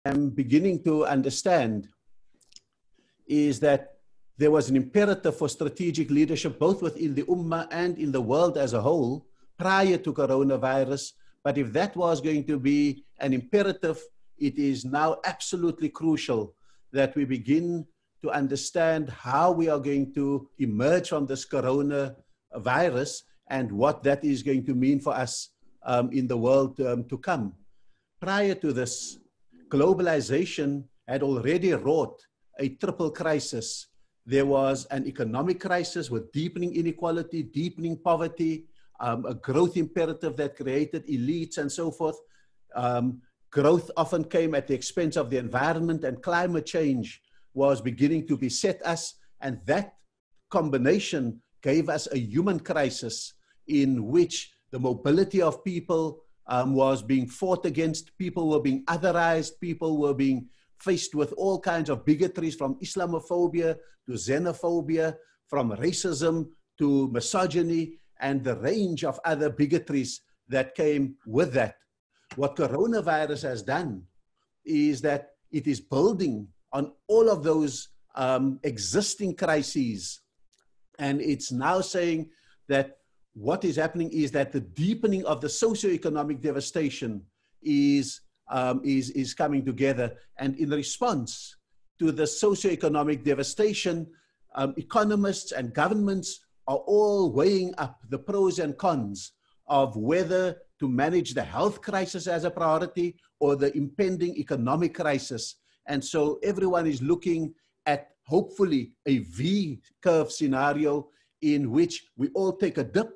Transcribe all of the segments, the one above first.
am beginning to understand is that there was an imperative for strategic leadership, both within the Ummah and in the world as a whole, prior to coronavirus. But if that was going to be an imperative, it is now absolutely crucial that we begin to understand how we are going to emerge from this coronavirus and what that is going to mean for us in the world to come. Prior to this, globalization had already wrought a triple crisis. There was an economic crisis with deepening inequality, deepening poverty, a growth imperative that created elites and so forth. Growth often came at the expense of the environment, and climate change was beginning to beset us. And that combination gave us a human crisis in which the mobility of people was being fought against. People were being otherized. People were being faced with all kinds of bigotries, from Islamophobia to xenophobia, from racism to misogyny, and the range of other bigotries that came with that. What coronavirus has done is that it is building on all of those existing crises. And it's now saying that what is happening is that the deepening of the socioeconomic devastation is coming together. And in response to the socioeconomic devastation, economists and governments are all weighing up the pros and cons of whether to manage the health crisis as a priority or the impending economic crisis. And so everyone is looking at hopefully a V-curve scenario in which we all take a dip,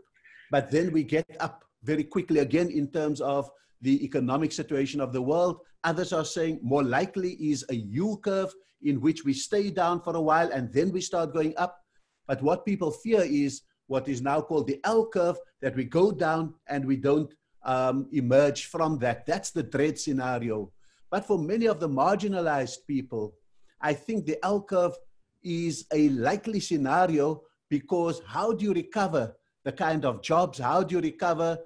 but then we get up very quickly again in terms of the economic situation of the world. Others are saying more likely is a U-curve in which we stay down for a while and then we start going up. But what people fear is what is now called the L-curve, that we go down and we don't emerge from that. That's the dread scenario. But for many of the marginalized people, I think the L-curve is a likely scenario, because how do you recover the kind of jobs? How do you recover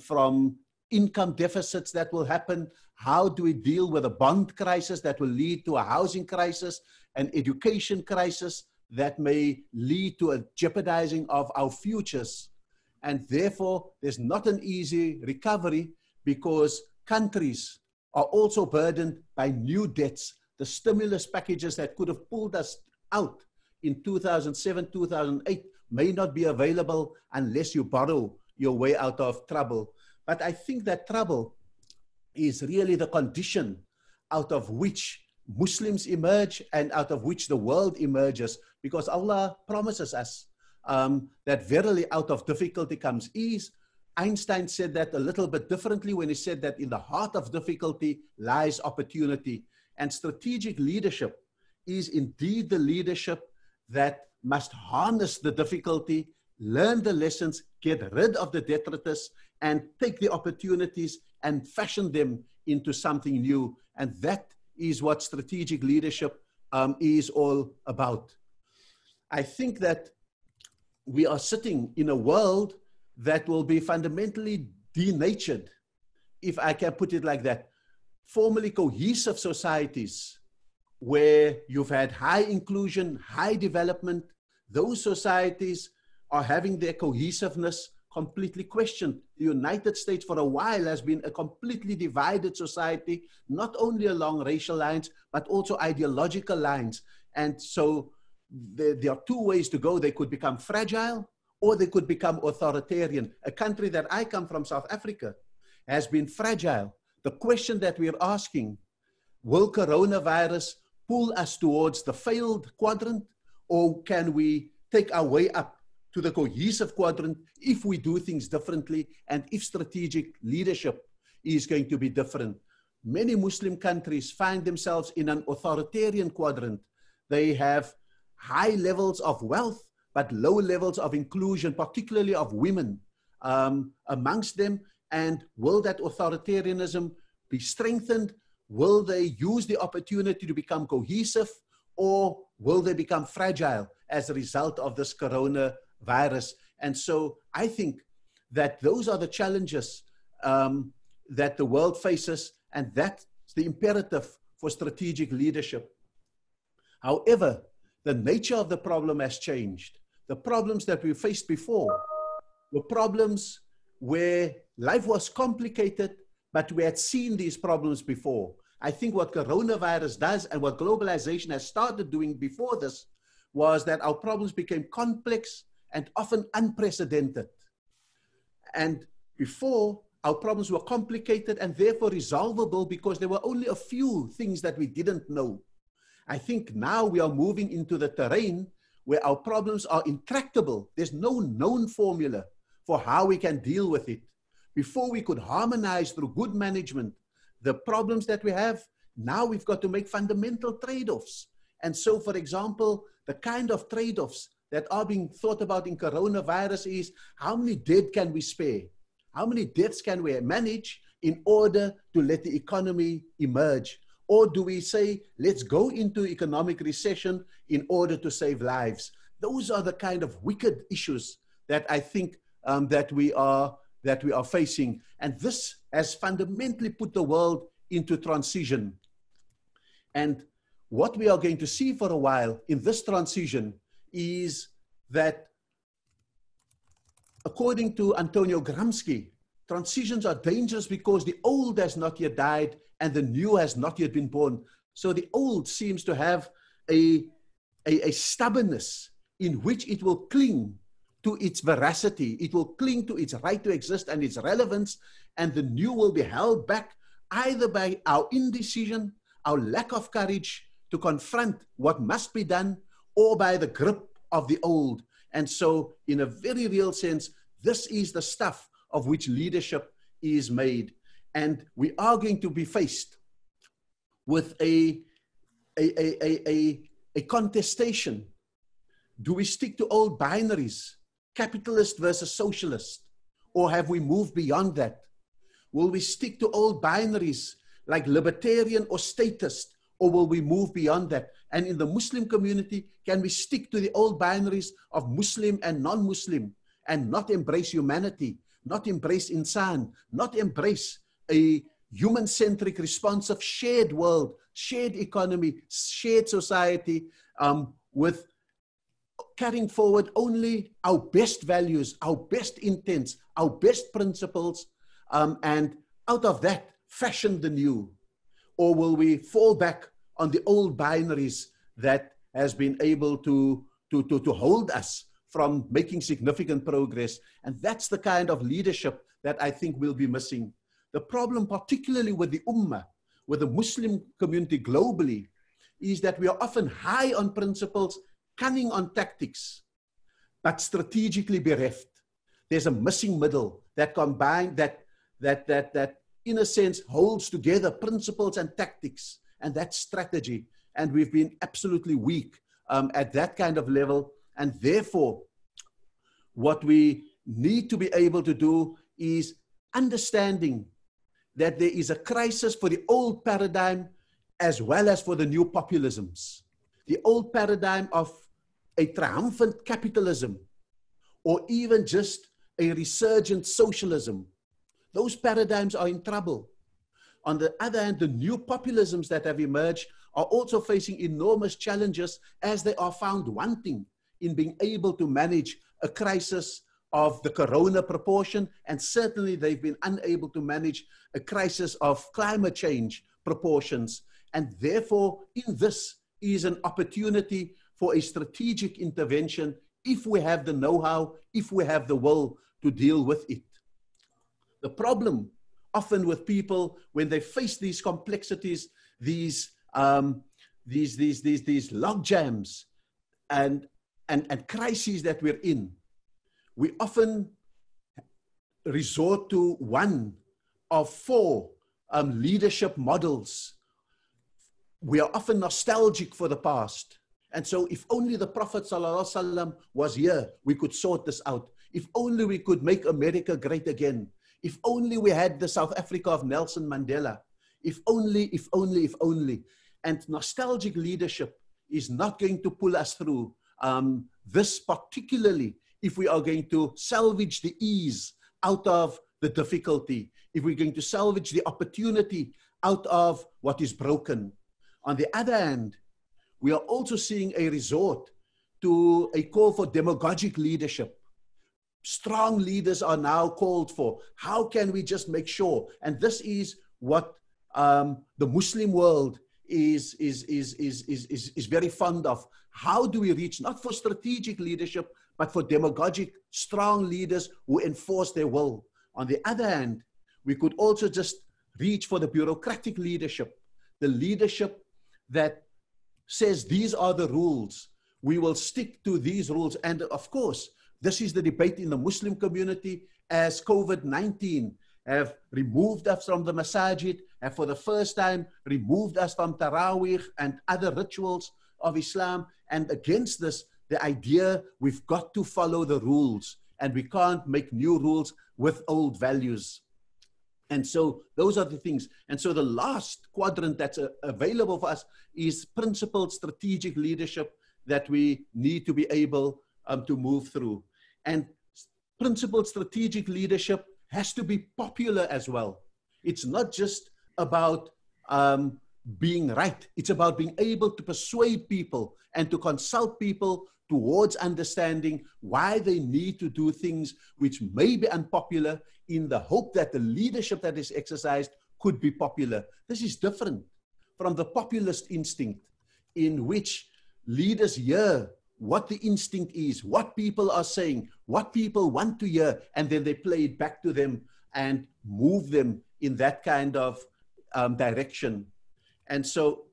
from income deficits that will happen? How do we deal with a bond crisis that will lead to a housing crisis, an education crisis that may lead to a jeopardizing of our futures? And therefore, there's not an easy recovery, because countries are also burdened by new debts. The stimulus packages that could have pulled us out in 2007, 2008 may not be available unless you borrow your way out of trouble. But I think that trouble is really the condition out of which Muslims emerge and out of which the world emerges, because Allah promises us that verily out of difficulty comes ease. Einstein said that a little bit differently when he said that in the heart of difficulty lies opportunity. And strategic leadership is indeed the leadership that must harness the difficulty, learn the lessons, get rid of the detritus, and take the opportunities and fashion them into something new. And that is what strategic leadership is all about. I think that we are sitting in a world that will be fundamentally denatured, if I can put it like that. Formerly cohesive societies where you've had high inclusion, high development, those societies are having their cohesiveness completely questioned. The United States for a while has been a completely divided society, not only along racial lines, but also ideological lines. And so there are two ways to go. They could become fragile or they could become authoritarian. A country that I come from, South Africa, has been fragile. The question that we're asking, will coronavirus pull us towards the failed quadrant, or can we take our way up to the cohesive quadrant if we do things differently and if strategic leadership is going to be different? Many Muslim countries find themselves in an authoritarian quadrant. They have high levels of wealth, but low levels of inclusion, particularly of women amongst them. And will that authoritarianism be strengthened? Will they use the opportunity to become cohesive, or will they become fragile as a result of this coronavirus? And so I think that those are the challenges that the world faces, and that's the imperative for strategic leadership. However, the nature of the problem has changed. The problems that we faced before were problems where life was complicated, but we had seen these problems before. I think what coronavirus does and what globalization has started doing before this was that our problems became complex and often unprecedented. And before, our problems were complicated and therefore resolvable because there were only a few things that we didn't know. I think now we are moving into the terrain where our problems are intractable. There's no known formula for how we can deal with it. Before we could harmonize through good management the problems that we have, now we've got to make fundamental trade-offs. And so, for example, the kind of trade-offs that are being thought about in coronavirus is how many dead can we spare? How many deaths can we manage in order to let the economy emerge? Or do we say, let's go into economic recession in order to save lives? Those are the kind of wicked issues that I think that we are facing. And this has fundamentally put the world into transition. And what we are going to see for a while in this transition is that, according to Antonio Gramsci, transitions are dangerous because the old has not yet died and the new has not yet been born. So the old seems to have a stubbornness in which it will cling to its veracity. It will cling to its right to exist and its relevance, and the new will be held back either by our indecision, our lack of courage to confront what must be done, or by the grip of the old. And so, in a very real sense, this is the stuff of which leadership is made. And we are going to be faced with a contestation. Do we stick to old binaries, capitalist versus socialist, or have we moved beyond that? Will we stick to old binaries like libertarian or statist, or will we move beyond that? And in the Muslim community, can we stick to the old binaries of Muslim and non-Muslim and not embrace humanity, not embrace insan, not embrace a human-centric, responsive, shared world, shared economy, shared society, with carrying forward only our best values, our best intents, our best principles, and out of that, fashion the new? Or will we fall back on the old binaries that has been able to hold us from making significant progress? And that's the kind of leadership that I think we'll be missing. The problem, particularly with the Ummah, with the Muslim community globally, is that we are often high on principles, cunning on tactics, but strategically bereft. There's a missing middle that combine that in a sense holds together principles and tactics, and that's strategy. And we've been absolutely weak at that kind of level. And therefore, what we need to be able to do is understanding that there is a crisis for the old paradigm as well as for the new populisms. The old paradigm of a triumphant capitalism, or even just a resurgent socialism, those paradigms are in trouble. On the other hand, the new populisms that have emerged are also facing enormous challenges, as they are found wanting in being able to manage a crisis of the corona proportion, and certainly they've been unable to manage a crisis of climate change proportions. And therefore, in this is an opportunity for a strategic intervention if we have the know-how, if we have the will to deal with it. The problem often with people when they face these complexities, these log jams and crises that we're in, we often resort to one of four leadership models. We are often nostalgic for the past. And so if only the Prophet ﷺ was here, we could sort this out. If only we could make America great again. If only we had the South Africa of Nelson Mandela. If only, if only, if only. And nostalgic leadership is not going to pull us through this, particularly if we are going to salvage the ease out of the difficulty, if we're going to salvage the opportunity out of what is broken. On the other hand, we are also seeing a resort to a call for demagogic leadership. Strong leaders are now called for. How can we just make sure? And this is what the Muslim world is very fond of. How do we reach, not for strategic leadership, but for demagogic, strong leaders who enforce their will? On the other hand, we could also just reach for the bureaucratic leadership, the leadership that says these are the rules. We will stick to these rules. And of course, this is the debate in the Muslim community as COVID-19 have removed us from the masajid, have for the first time removed us from Taraweeh and other rituals of Islam. And against this, the idea we've got to follow the rules and we can't make new rules with old values. And so those are the things. And so the last quadrant that's available for us is principled strategic leadership that we need to be able to move through. And principled strategic leadership has to be popular as well. It's not just about being right. It's about being able to persuade people and to consult people towards understanding why they need to do things which may be unpopular in the hope that the leadership that is exercised could be popular. This is different from the populist instinct in which leaders hear what the instinct is, what people are saying, what people want to hear, and then they play it back to them and move them in that kind of direction. And so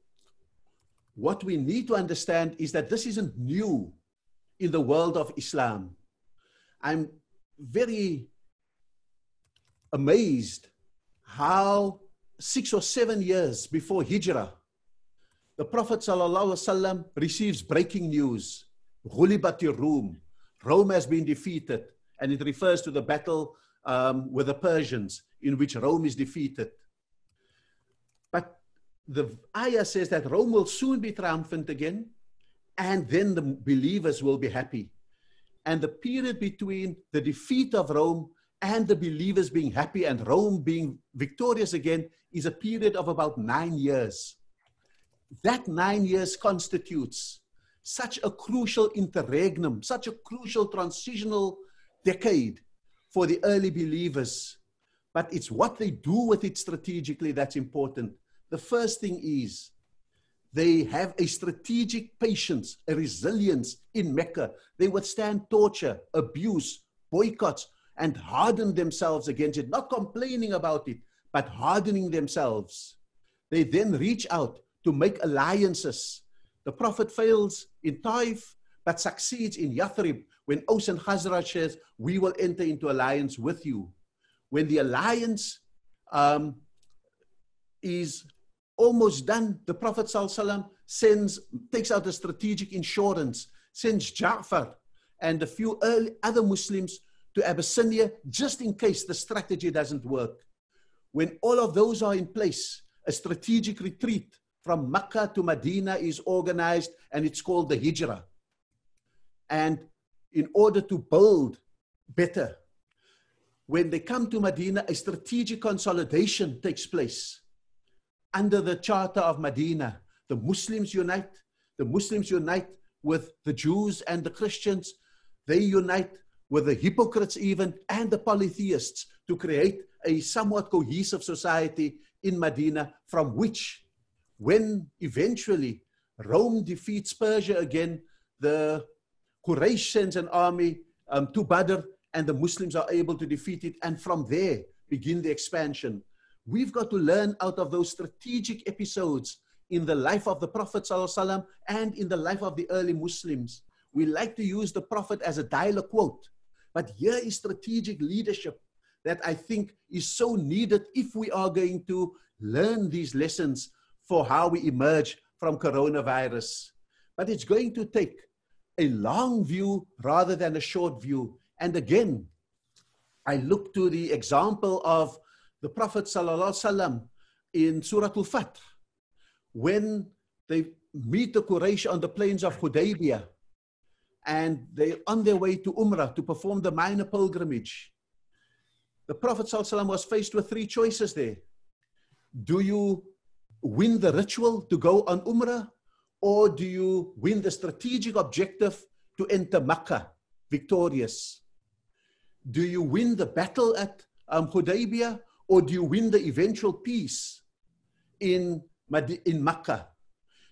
what we need to understand is that this isn't new in the world of Islam. I'm very amazed how 6 or 7 years before Hijrah, the Prophet ﷺ receives breaking news. Ghulibatir Rum. Rome has been defeated. And it refers to the battle with the Persians in which Rome is defeated. But the ayah says that Rome will soon be triumphant again, and then the believers will be happy. And the period between the defeat of Rome and the believers being happy and Rome being victorious again is a period of about 9 years. That 9 years constitutes such a crucial interregnum, such a crucial transitional decade for the early believers. But it's what they do with it strategically that's important. The first thing is they have a strategic patience, a resilience in Mecca. They withstand torture, abuse, boycotts, and harden themselves against it, not complaining about it, but hardening themselves. They then reach out to make alliances. The Prophet fails in Taif, but succeeds in Yathrib when Aus and Khazraj says, we will enter into alliance with you. When the alliance is almost done, the Prophet ﷺ takes out a strategic insurance, sends Ja'far and a few other Muslims to Abyssinia just in case the strategy doesn't work. When all of those are in place, a strategic retreat from Mecca to Medina is organized, and it's called the Hijrah. And in order to build better, when they come to Medina, a strategic consolidation takes place. Under the Charter of Medina, the Muslims unite. The Muslims unite with the Jews and the Christians. They unite with the hypocrites even and the polytheists to create a somewhat cohesive society in Medina, from which, when eventually Rome defeats Persia again, the Quraysh sends an army to Badr, and the Muslims are able to defeat it, and from there begin the expansion. We've got to learn out of those strategic episodes in the life of the Prophet ﷺ and in the life of the early Muslims. We like to use the Prophet as a dialogue quote, but here is strategic leadership that I think is so needed if we are going to learn these lessons for how we emerge from coronavirus. But it's going to take a long view rather than a short view. And again, I look to the example of the Prophet ﷺ in Surah Al-Fath, when they meet the Quraysh on the plains of Hudaybiyah, and they're on their way to Umrah to perform the minor pilgrimage. The Prophet ﷺ was faced with 3 choices there. Do you win the ritual to go on Umrah, or do you win the strategic objective to enter Makkah victorious? Do you win the battle at Hudaybiyah, or do you win the eventual peace in Makkah?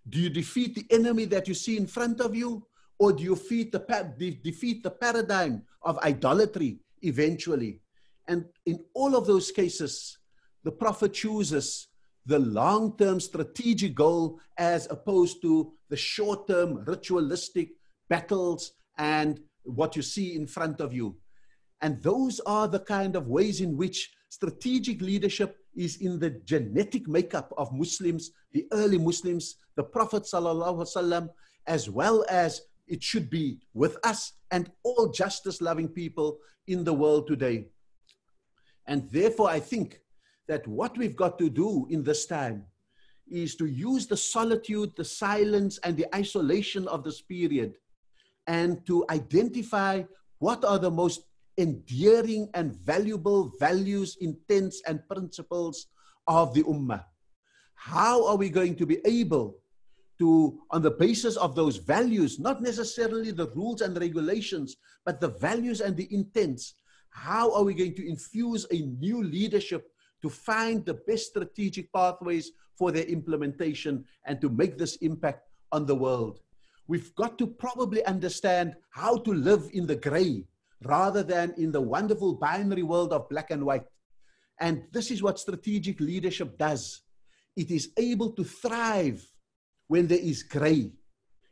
Do you defeat the enemy that you see in front of you, or do you defeat the paradigm of idolatry eventually? And in all of those cases, the Prophet chooses the long-term strategic goal as opposed to the short-term ritualistic battles and what you see in front of you. And those are the kind of ways in which strategic leadership is in the genetic makeup of Muslims, the early Muslims, the Prophet ﷺ, as well as it should be with us and all justice-loving people in the world today. And therefore, I think that what we've got to do in this time is to use the solitude, the silence, and the isolation of this period, and to identify what are the most endearing and valuable values, intents, and principles of the Ummah. How are we going to be able to, on the basis of those values, not necessarily the rules and regulations, but the values and the intents, how are we going to infuse a new leadership to find the best strategic pathways for their implementation and to make this impact on the world? We've got to probably understand how to live in the gray rather than in the wonderful binary world of black and white. And this is what strategic leadership does. It is able to thrive when there is gray.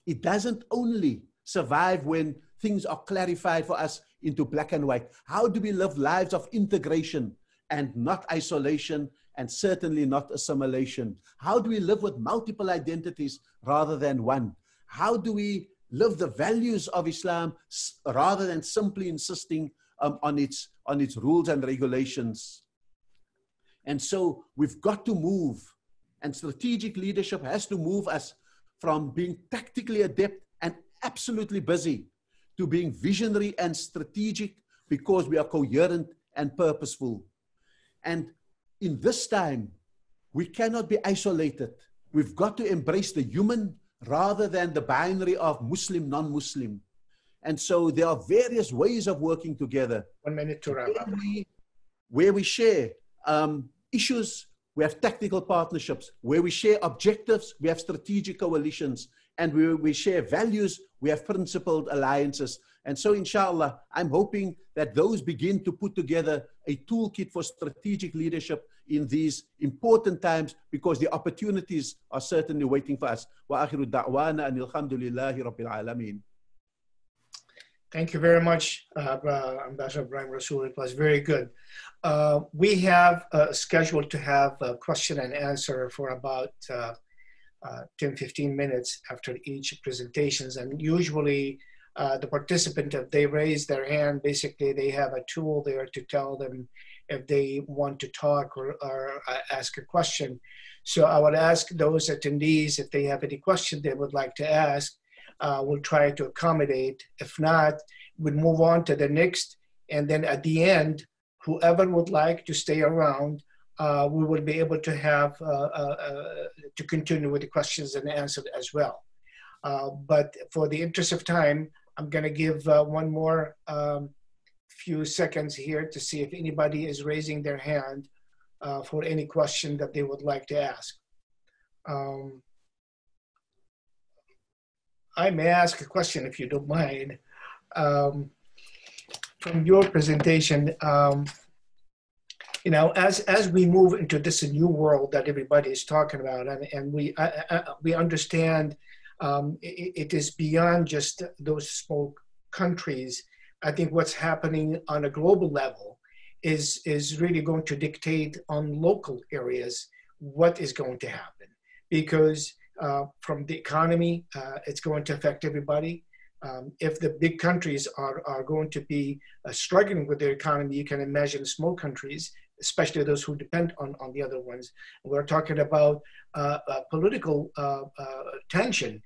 It doesn't only survive when things are clarified for us into black and white. How do we live lives of integration and not isolation, and certainly not assimilation? How do we live with multiple identities rather than one? How do we live the values of Islam rather than simply insisting on its rules and regulations? And so we've got to move, and strategic leadership has to move us from being tactically adept and absolutely busy to being visionary and strategic, because we are coherent and purposeful. And in this time, we cannot be isolated. We've got to embrace the human rather than the binary of Muslim, non-Muslim. And so there are various ways of working together. 1 minute to wrap up. Where we share issues, we have tactical partnerships. Where we share objectives, we have strategic coalitions. And where we share values, we have principled alliances. And so, inshallah, I'm hoping that those begin to put together a toolkit for strategic leadership in these important times, because the opportunities are certainly waiting for us. Wa akhiru da'wana anil hamdulillahi rabbil alameen. Thank you very much, Ambassador Ebrahim Rassol. It was very good. We have scheduled to have a question and answer for about 10-15 minutes after each presentations, and usually the participant, if they raise their hand, basically they have a tool there to tell them if they want to talk or ask a question. So I would ask those attendees if they have any question they would like to ask. We'll try to accommodate. If not, we'll move on to the next, and then at the end, whoever would like to stay around, we will be able to have to continue with the questions and answers as well. But for the interest of time, I'm going to give one more few seconds here to see if anybody is raising their hand for any question that they would like to ask. I may ask a question if you don't mind. From your presentation, you know, as we move into this new world that everybody is talking about, and we understand it is beyond just those small countries. I think what's happening on a global level is really going to dictate on local areas what is going to happen, because from the economy, it's going to affect everybody. If the big countries are going to be struggling with their economy, you can imagine small countries, especially those who depend on the other ones. We're talking about political tension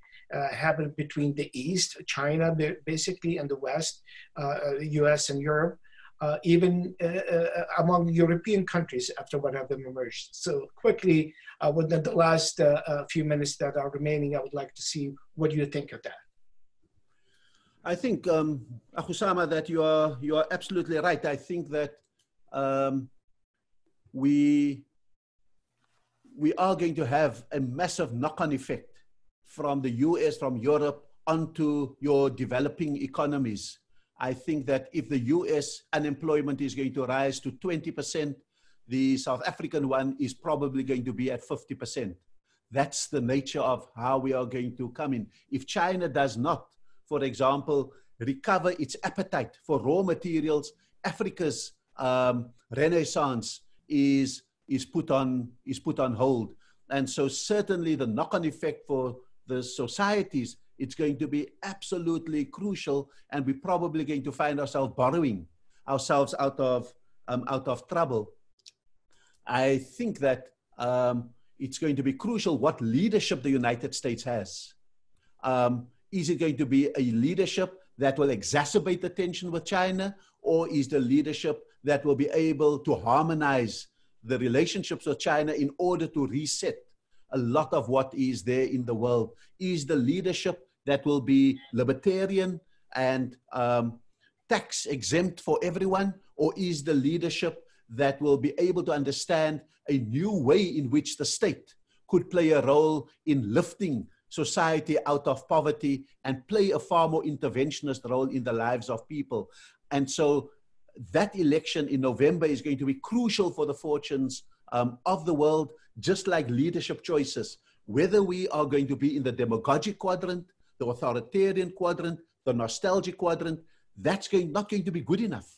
happened between the East, China basically, and the West, US and Europe. even among European countries after one of them emerged. So quickly, within the last few minutes that are remaining, I would like to see what do you think of that? I think, Akhusama, that you are absolutely right. I think that we are going to have a massive knock-on effect from the US, from Europe, onto your developing economies. I think that if the US unemployment is going to rise to 20%, the South African one is probably going to be at 50%. That's the nature of how we are going to come in. If China does not, for example, recover its appetite for raw materials, Africa's renaissance is put on hold. And so certainly the knock-on effect for the societies, it's going to be absolutely crucial, and we're probably going to find ourselves borrowing ourselves out of trouble. I think that it's going to be crucial what leadership the United States has. Is it going to be a leadership that will exacerbate the tension with China, or is the leadership that will be able to harmonize the relationships with China in order to reset a lot of what is there in the world? Is the leadership that will be libertarian and tax exempt for everyone, or is the leadership that will be able to understand a new way in which the state could play a role in lifting society out of poverty and play a far more interventionist role in the lives of people? And so that election in November is going to be crucial for the fortunes of the world, just like leadership choices. Whether we are going to be in the demagogic quadrant, the authoritarian quadrant, the nostalgic quadrant, that's not going to be good enough.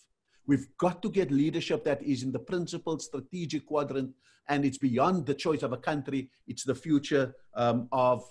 We've got to get leadership that is in the principled strategic quadrant, and it's beyond the choice of a country. It's the future of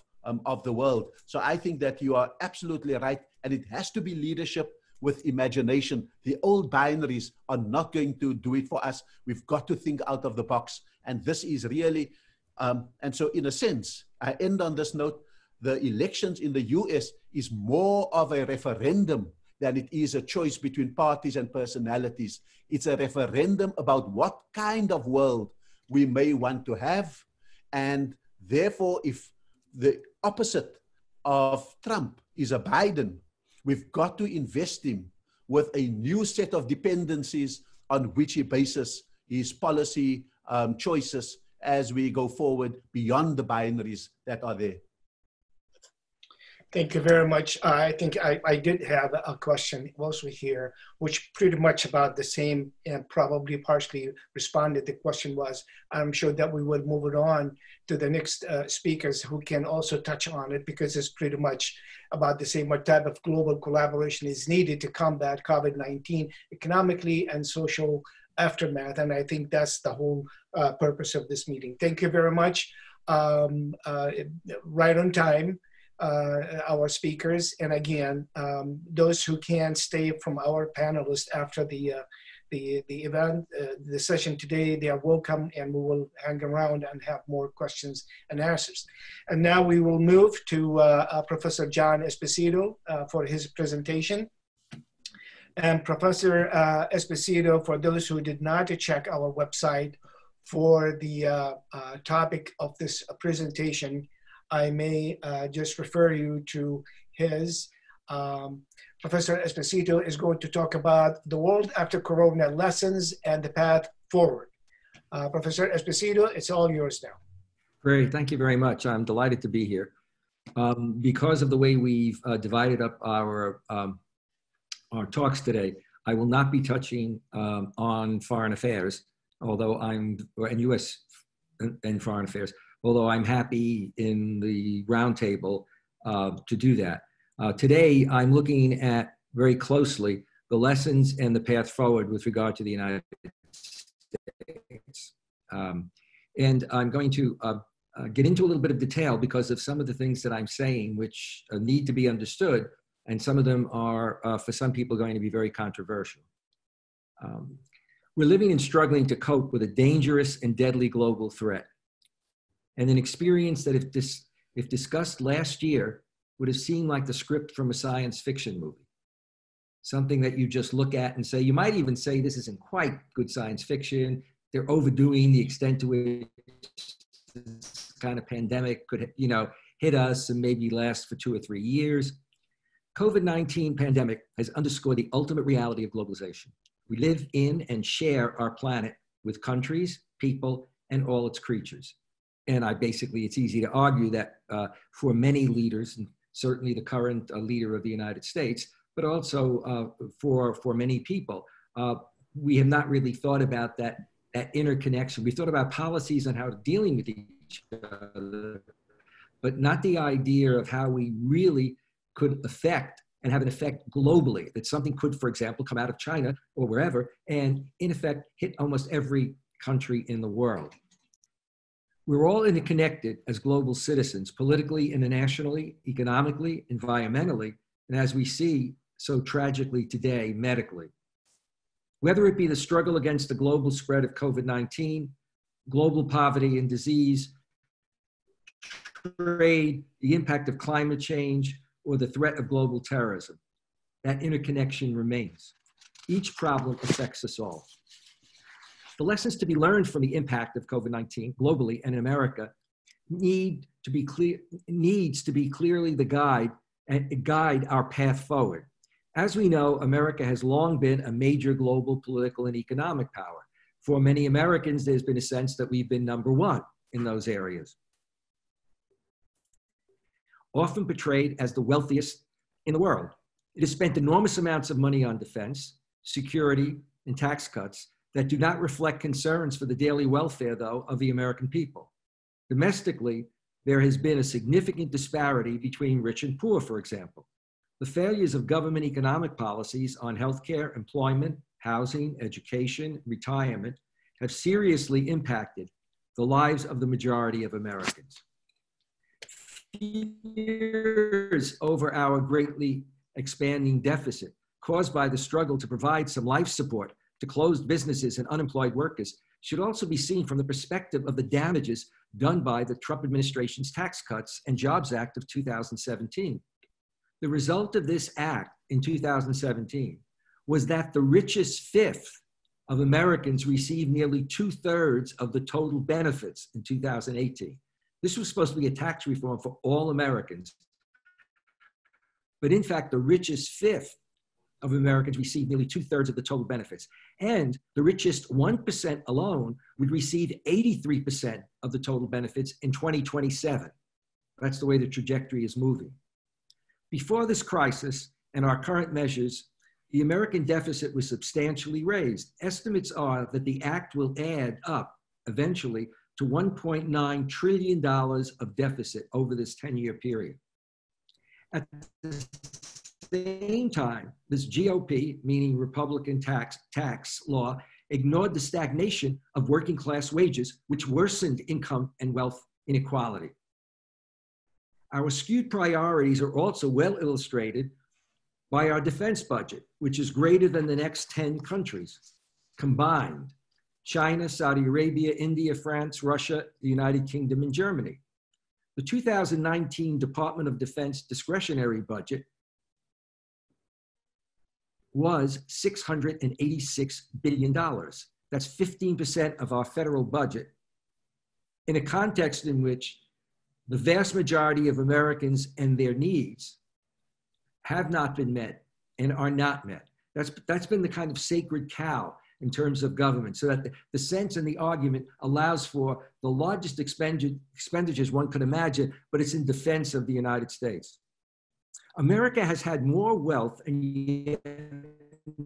the world. So I think that you are absolutely right, and it has to be leadership with imagination. The old binaries are not going to do it for us. We've got to think out of the box, and this is really, and so in a sense, I end on this note, the elections in the US is more of a referendum than it is a choice between parties and personalities. It's a referendum about what kind of world we may want to have. And therefore, if the opposite of Trump is a Biden, we've got to invest him with a new set of dependencies on which he bases his policy choices as we go forward beyond the binaries that are there. Thank you very much. I think I did have a question also here, which pretty much about the same and probably partially responded. The question was, I'm sure that we would move it on to the next speakers who can also touch on it, because it's pretty much about the same. What type of global collaboration is needed to combat COVID-19 economically and social aftermath? And I think that's the whole purpose of this meeting. Thank you very much. Right on time. Our speakers, and again, those who can stay from our panelists after the event, the session today, they are welcome, and we will hang around and have more questions and answers. And now we will move to Professor John Esposito for his presentation. And Professor Esposito, for those who did not check our website for the topic of this presentation, I may just refer you to his. Professor Esposito is going to talk about the world after Corona lessons and the path forward. Professor Esposito, it's all yours now. Great, thank you very much. I'm delighted to be here. Because of the way we've divided up our talks today, I will not be touching on foreign affairs, although and U.S. and foreign affairs, although I'm happy in the roundtable to do that. Today, I'm looking at very closely the lessons and the path forward with regard to the United States. And I'm going to get into a little bit of detail because of some of the things that I'm saying, which need to be understood, and some of them are, for some people, going to be very controversial. We're living and struggling to cope with a dangerous and deadly global threat, and an experience that if discussed last year would have seemed like the script from a science fiction movie. something that you just look at and say, you might even say this isn't quite good science fiction. They're overdoing the extent to which this kind of pandemic could, hit us and maybe last for 2 or 3 years. COVID-19 pandemic has underscored the ultimate reality of globalization. We live in and share our planet with countries, people, and all its creatures. And it's easy to argue that for many leaders, and certainly the current leader of the United States, but also for many people, we have not really thought about that interconnection. We thought about policies on how to dealing with each other, but not the idea of how we really could affect and have an effect globally, that something could, for example, come out of China or wherever, and in effect hit almost every country in the world. We're all interconnected as global citizens, politically, internationally, economically, environmentally, and as we see so tragically today, medically. Whether it be the struggle against the global spread of COVID-19, global poverty and disease, trade, the impact of climate change, or the threat of global terrorism, that interconnection remains. Each problem affects us all. The lessons to be learned from the impact of COVID-19 globally and in America needs to be clearly the guide our path forward. As we know, America has long been a major global political and economic power. For many Americans, there's been a sense that we've been number one in those areas. Often portrayed as the wealthiest in the world, it has spent enormous amounts of money on defense, security, and tax cuts that do not reflect concerns for the daily welfare, though, of the American people. Domestically, there has been a significant disparity between rich and poor, for example. The failures of government economic policies on healthcare, employment, housing, education, retirement have seriously impacted the lives of the majority of Americans. Fears over our greatly expanding deficit caused by the struggle to provide some life support to closed businesses and unemployed workers should also be seen from the perspective of the damages done by the Trump administration's Tax Cuts and Jobs Act of 2017. The result of this act in 2017 was that the richest fifth of Americans received nearly 2/3 of the total benefits in 2018. This was supposed to be a tax reform for all Americans. But in fact, the richest fifth of Americans received nearly 2/3 of the total benefits. And the richest 1% alone would receive 83% of the total benefits in 2027. That's the way the trajectory is moving. Before this crisis and our current measures, the American deficit was substantially raised. Estimates are that the act will add up eventually to $1.9 trillion of deficit over this 10-year period. At the same time, this GOP, meaning Republican tax law, ignored the stagnation of working class wages, which worsened income and wealth inequality. Our skewed priorities are also well illustrated by our defense budget, which is greater than the next 10 countries combined: China, Saudi Arabia, India, France, Russia, the United Kingdom, and Germany. The 2019 Department of Defense discretionary budget was $686 billion. That's 15% of our federal budget, in a context in which the vast majority of Americans and their needs have not been met and are not met. That's been the kind of sacred cow in terms of government, so that the sense and the argument allows for the largest expenditures one could imagine, but it's in defense of the United States. America has had more wealth and yet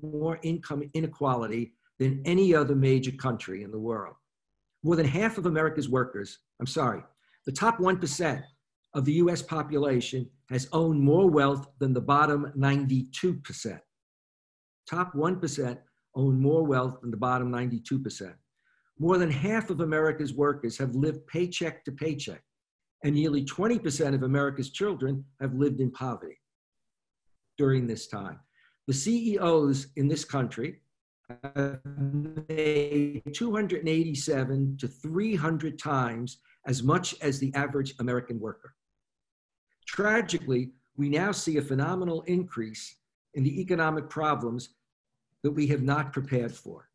more income inequality than any other major country in the world. More than half of America's workers, the top 1% of the US population has owned more wealth than the bottom 92%. Top 1% own more wealth than the bottom 92%. More than half of America's workers have lived paycheck to paycheck, and nearly 20% of America's children have lived in poverty during this time. The CEOs in this country have made 287 to 300 times as much as the average American worker. Tragically, we now see a phenomenal increase in the economic problems that we have not prepared for.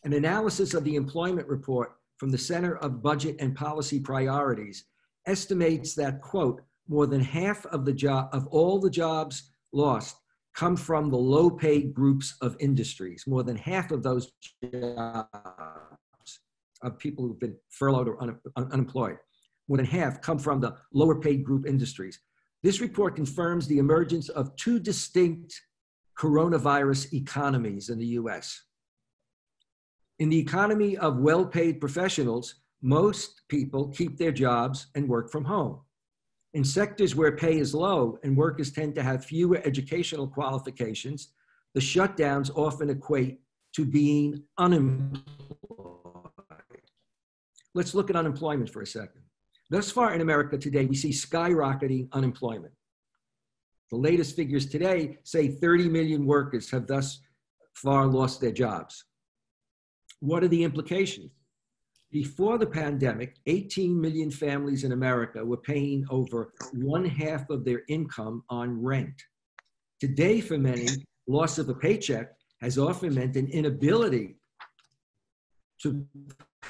An analysis of the employment report from the Center of Budget and Policy Priorities estimates that, quote, more than half of all the jobs lost come from the low-paid groups of industries. More than half of those jobs of people who've been furloughed or unemployed, more than half come from the lower-paid group industries. This report confirms the emergence of two distinct coronavirus economies in the US. In the economy of well-paid professionals, most people keep their jobs and work from home. In sectors where pay is low and workers tend to have fewer educational qualifications, the shutdowns often equate to being unemployed. Let's look at unemployment for a second. Thus far in America today, we see skyrocketing unemployment. The latest figures today say 30 million workers have thus far lost their jobs. What are the implications? Before the pandemic, 18 million families in America were paying over 1/2 of their income on rent. Today, for many, loss of a paycheck has often meant an inability to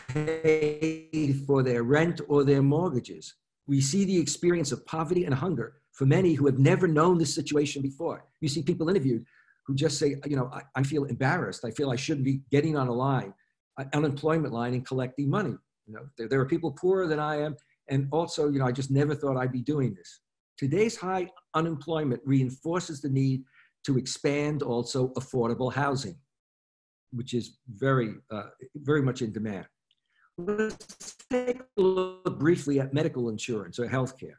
pay for their rent or their mortgages. We see the experience of poverty and hunger for many who have never known this situation before. You see people interviewed who just say, you know, I feel embarrassed. I feel I shouldn't be getting on a line, an unemployment line, and collecting money. You know, there are people poorer than I am. And also, you know, I just never thought I'd be doing this. Today's high unemployment reinforces the need to expand also affordable housing, which is very much in demand. Let's take a look briefly at medical insurance or healthcare.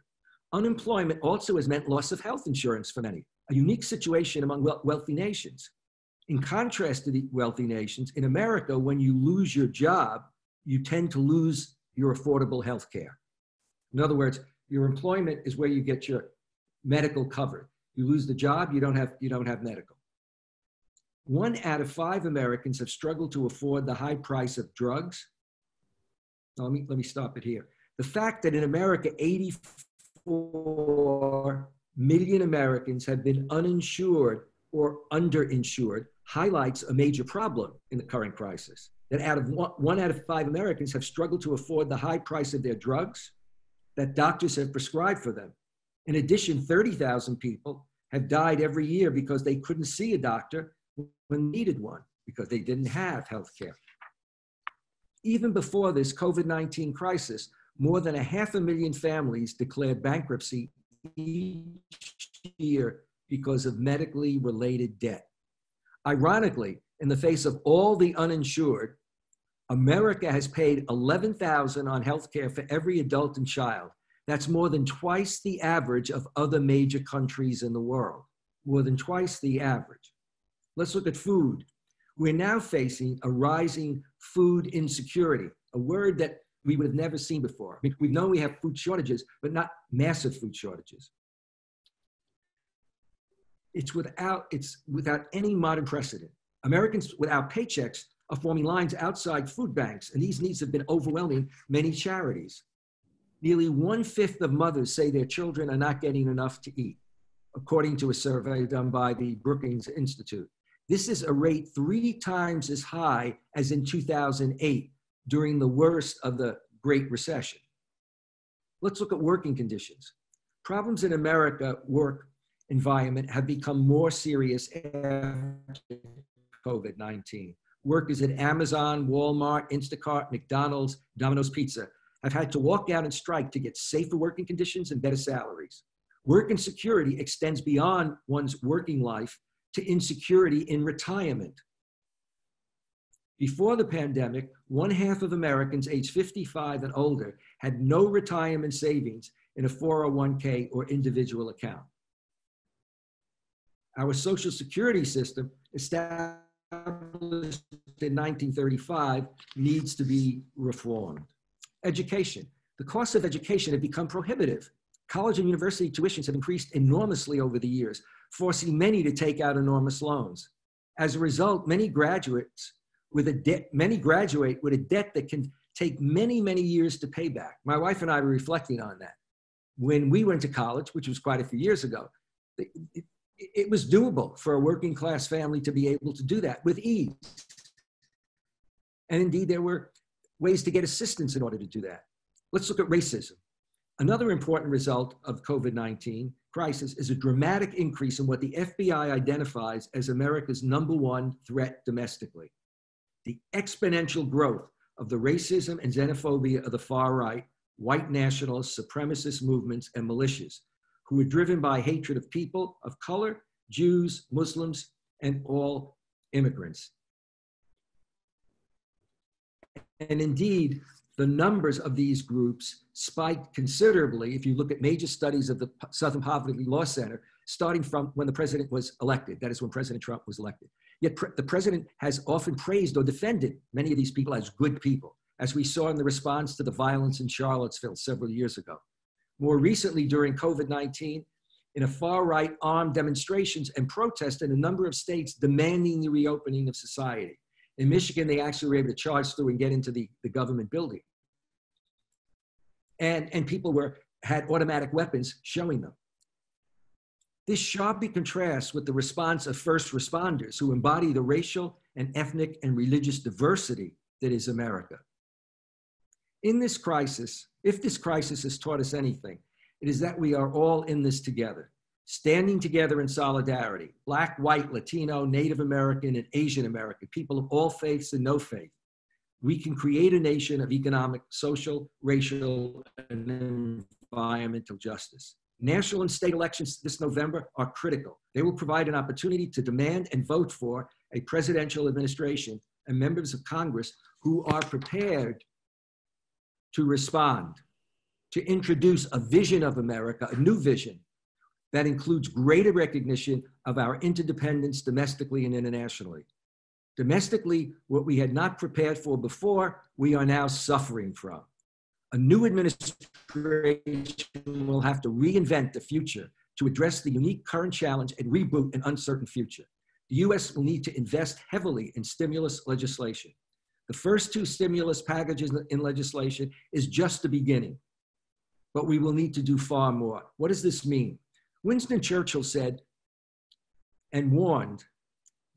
Unemployment also has meant loss of health insurance for many, a unique situation among wealthy nations. In contrast to the wealthy nations, in America, when you lose your job, you tend to lose your affordable health care. In other words, your employment is where you get your medical covered. You lose the job, you don't have medical. 1 out of 5 Americans have struggled to afford the high price of drugs. Now, let me stop it here. The fact that in America, 84 million Americans have been uninsured or underinsured highlights a major problem in the current crisis. That one out of 5 Americans have struggled to afford the high price of their drugs that doctors have prescribed for them. In addition, 30,000 people have died every year because they couldn't see a doctor when they needed one because they didn't have health care. Even before this COVID-19 crisis, more than 500,000 families declared bankruptcy each year because of medically related debt. Ironically, in the face of all the uninsured, America has paid $11,000 on health care for every adult and child. That's more than twice the average of other major countries in the world, more than twice the average. Let's look at food. We're now facing a rising food insecurity, a word that we would have never seen before. We've known we have food shortages, but not massive food shortages. It's without any modern precedent. Americans without paychecks are forming lines outside food banks, and these needs have been overwhelming many charities. Nearly 1/5 of mothers say their children are not getting enough to eat, according to a survey done by the Brookings Institute. This is a rate 3 times as high as in 2008, during the worst of the Great Recession. Let's look at working conditions. Problems in America work environment have become more serious after COVID-19. Workers at Amazon, Walmart, Instacart, McDonald's, Domino's Pizza have had to walk out and strike to get safer working conditions and better salaries. Work insecurity extends beyond one's working life to insecurity in retirement. Before the pandemic, 1/2 of Americans aged 55 and older had no retirement savings in a 401k or individual account. Our Social Security system, established in 1935, needs to be reformed. Education. The costs of education have become prohibitive. College and university tuitions have increased enormously over the years, forcing many to take out enormous loans. As a result, many graduate with a debt that can take many, many years to pay back. My wife and I were reflecting on that. When we went to college, which was quite a few years ago, it was doable for a working class family to be able to do that with ease. And indeed, there were ways to get assistance in order to do that. Let's look at racism. Another important result of COVID-19 crisis is a dramatic increase in what the FBI identifies as America's #1 threat domestically. The exponential growth of the racism and xenophobia of the far right, white nationalist, supremacist movements, and militias, who are driven by hatred of people of color, Jews, Muslims, and all immigrants. And indeed, the numbers of these groups spiked considerably if you look at major studies of the Southern Poverty Law Center, starting from when the president was elected. That is when President Trump was elected. Yet the president has often praised or defended many of these people as good people, as we saw in the response to the violence in Charlottesville several years ago. More recently, during COVID-19, in a far-right armed demonstrations and protests in a number of states demanding the reopening of society. In Michigan, they actually were able to charge through and get into the government building. And people had automatic weapons showing them. This sharply contrasts with the response of first responders who embody the racial and ethnic and religious diversity that is America. In this crisis, if this crisis has taught us anything, it is that we are all in this together, standing together in solidarity, Black, white, Latino, Native American, and Asian American, people of all faiths and no faith. We can create a nation of economic, social, racial, and environmental justice. National and state elections this November are critical. They will provide an opportunity to demand and vote for a presidential administration and members of Congress who are prepared to respond, to introduce a vision of America, a new vision that includes greater recognition of our interdependence domestically and internationally. Domestically, what we had not prepared for before, we are now suffering from. A new administration will have to reinvent the future to address the unique current challenge and reboot an uncertain future. The US will need to invest heavily in stimulus legislation. The first 2 stimulus packages in legislation is just the beginning, but we will need to do far more. What does this mean? Winston Churchill said and warned,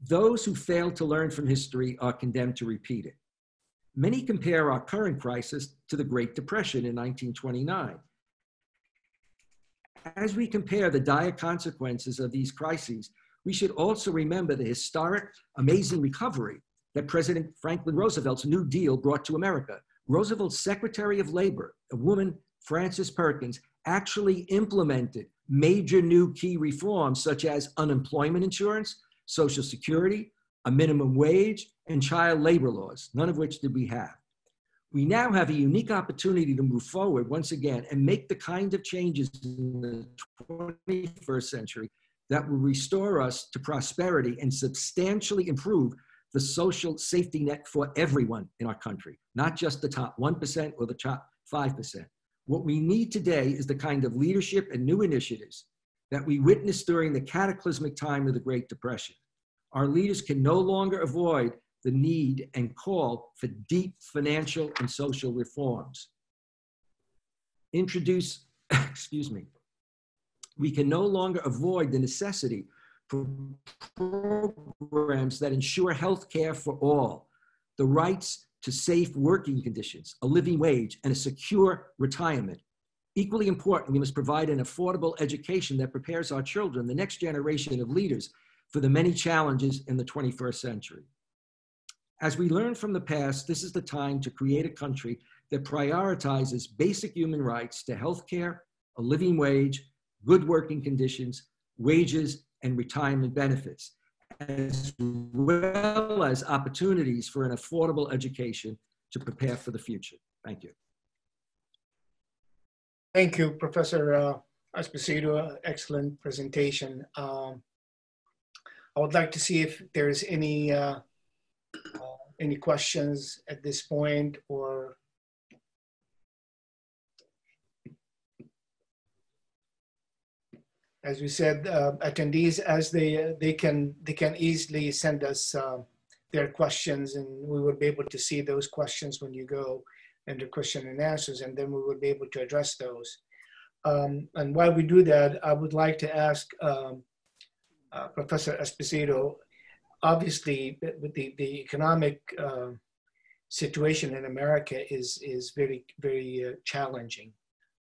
"Those who fail to learn from history are condemned to repeat it." Many compare our current crisis to the Great Depression in 1929. As we compare the dire consequences of these crises, we should also remember the historic, amazing recovery that President Franklin Roosevelt's New Deal brought to America. Roosevelt's Secretary of Labor, a woman, Frances Perkins, actually implemented major new key reforms such as unemployment insurance, Social Security, a minimum wage, and child labor laws, none of which did we have. We now have a unique opportunity to move forward once again and make the kind of changes in the 21st century that will restore us to prosperity and substantially improve the social safety net for everyone in our country, not just the top 1% or the top 5%. What we need today is the kind of leadership and new initiatives that we witnessed during the cataclysmic time of the Great Depression. Our leaders can no longer avoid the need and call for deep financial and social reforms. We can no longer avoid the necessity for programs that ensure health care for all, the rights to safe working conditions, a living wage, and a secure retirement. Equally important, we must provide an affordable education that prepares our children, the next generation of leaders, for the many challenges in the 21st century. As we learn from the past, this is the time to create a country that prioritizes basic human rights to healthcare, a living wage, good working conditions, wages, and retirement benefits, as well as opportunities for an affordable education to prepare for the future. Thank you. Thank you, Professor Esposito. Excellent presentation. I would like to see if there's any questions at this point, or as we said, attendees, as they can easily send us their questions, and we will be able to see those questions when you go into question and answers, and then we will be able to address those. And while we do that, I would like to ask Professor Esposito, obviously with the economic situation in America is very, very challenging,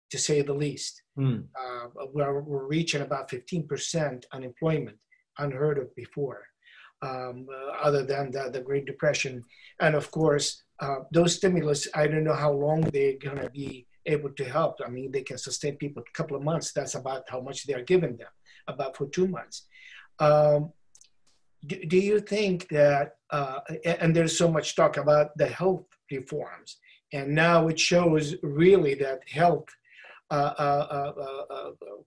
to say the least. We're reaching about 15% unemployment, unheard of before, other than the Great Depression. And of course, those stimulus, I don't know how long they're gonna be able to help. I mean, they can sustain people a couple of months. That's about how much they're giving them, about for 2 months. Do you think that, and there's so much talk about the health reforms, and now it shows really that health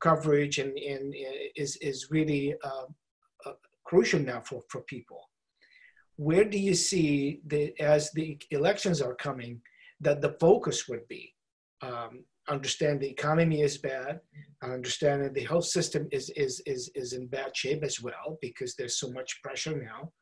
coverage and is really crucial now for people. Where do you see, as the elections are coming, that the focus would be? Understand the economy is bad. I understand that the health system is in bad shape as well, because there's so much pressure now.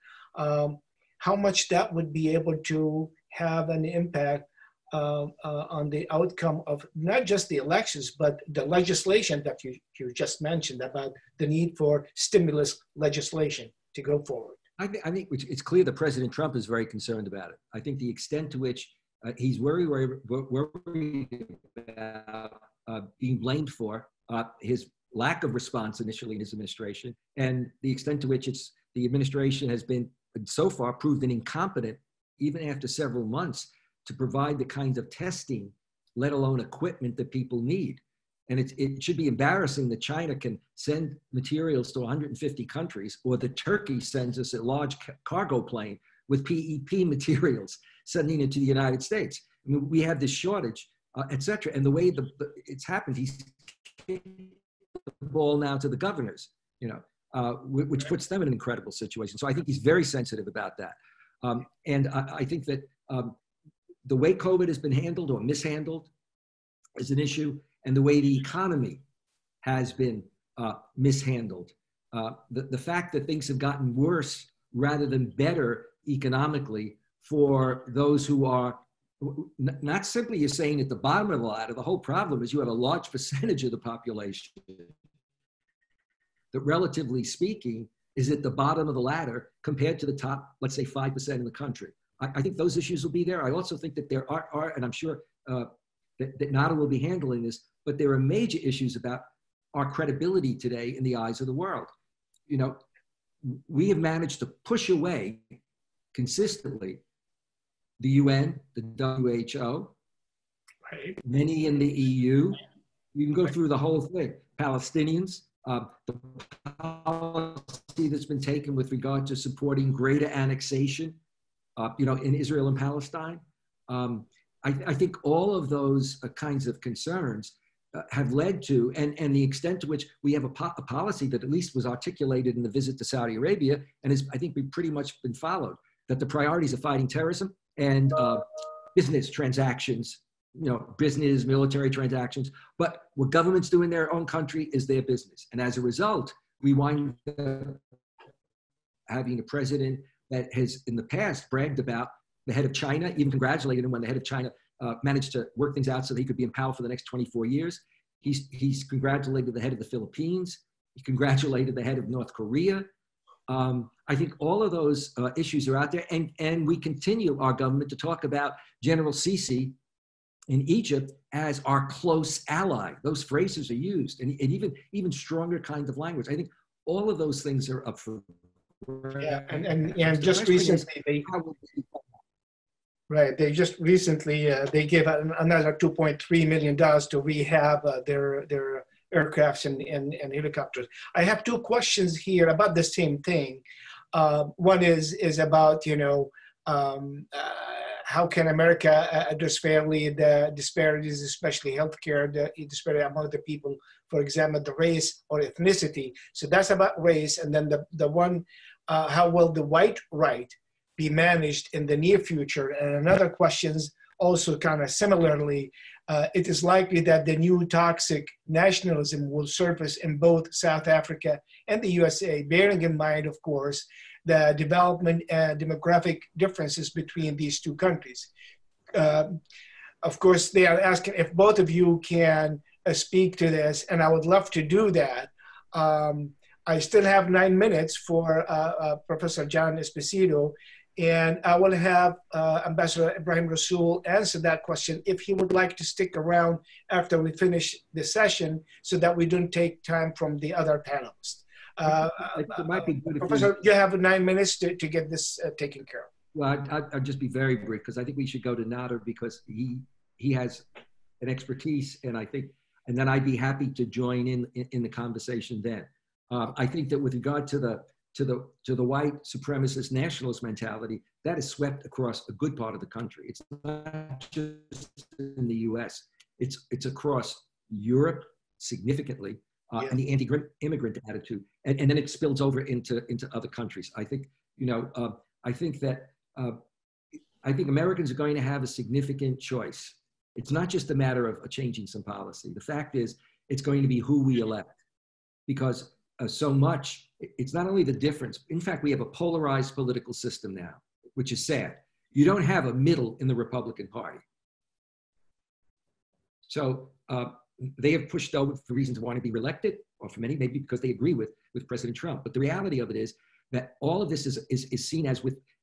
How much that would be able to have an impact on the outcome of not just the elections, but the legislation that you just mentioned about the need for stimulus legislation to go forward? I think it's clear that President Trump is very concerned about it. I think the extent to which he's worried about being blamed for his lack of response initially in his administration, and the extent to which the administration has been so far proven incompetent, even after several months, to provide the kinds of testing, let alone equipment, that people need. And it should be embarrassing that China can send materials to 150 countries, or that Turkey sends us a large cargo plane with PEP materials, sending it to the United States. I mean, we have this shortage, et cetera. And the way it's happened, he's kicked the ball now to the governors, which puts them in an incredible situation. So I think he's very sensitive about that. And I think that the way COVID has been handled or mishandled is an issue, and the way the economy has been mishandled. The fact that things have gotten worse rather than better economically for those who are not simply, you're saying, at the bottom of the ladder. The whole problem is you have a large percentage of the population that, relatively speaking, is at the bottom of the ladder compared to the top, let's say, 5% in the country. I think those issues will be there. I also think that there are, and I'm sure that Nader will be handling this, but there are major issues about our credibility today in the eyes of the world. We have managed to push away consistently the UN, the WHO, right, many in the EU. You can go through the whole thing. Palestinians, the policy that's been taken with regard to supporting greater annexation, in Israel and Palestine. I think all of those kinds of concerns have led to, and the extent to which we have a policy that at least was articulated in the visit to Saudi Arabia, and has, I think, pretty much been followed, that the priorities of fighting terrorism and business transactions, business, military transactions, but what governments do in their own country is their business. And as a result, we wind up having a president that has, in the past, bragged about the head of China, even congratulated him when the head of China managed to work things out so that he could be in power for the next 24 years. He's congratulated the head of the Philippines. He congratulated the head of North Korea. I think all of those issues are out there. And we continue, our government, to talk about General Sisi in Egypt as our close ally. Those phrases are used, and even stronger kind of language. I think all of those things are up for. Yeah, and just recently they just recently they gave another $2.3 million to rehab their aircrafts and helicopters. I have two questions here about the same thing. One is about how can America address fairly the disparities, especially healthcare, the disparity among the people, for example, the race or ethnicity. So that's about race. And then the one, how will the white right be managed in the near future? And another questions also kind of similarly, it is likely that the new toxic nationalism will surface in both South Africa and the USA, bearing in mind, of course, the development and demographic differences between these two countries. Of course, they are asking if both of you can speak to this, and I would love to do that. I still have 9 minutes for Professor John Esposito, and I will have Ambassador Ebrahim Rassol answer that question if he would like to stick around after we finish the session so that we don't take time from the other panelists. It might be good if Professor, you have 9 minutes to get this taken care of. Well, I'll just be very brief because I think we should go to Nader because he has an expertise, and and then I'd be happy to join in the conversation then. I think that with regard to the white supremacist nationalist mentality, that is swept across a good part of the country. It's not just in the U.S. It's across Europe significantly, and the anti-immigrant attitude, and then it spills over into other countries. I think I think Americans are going to have a significant choice. It's not just a matter of changing some policy. The fact is, it's going to be who we elect, because so much, it's not only the difference. In fact, we have a polarized political system now, which is sad. You don't have a middle in the Republican Party. So they have pushed over for reasons of wanting to be reelected, or for many, maybe because they agree with President Trump. But the reality of it is that all of this is seen as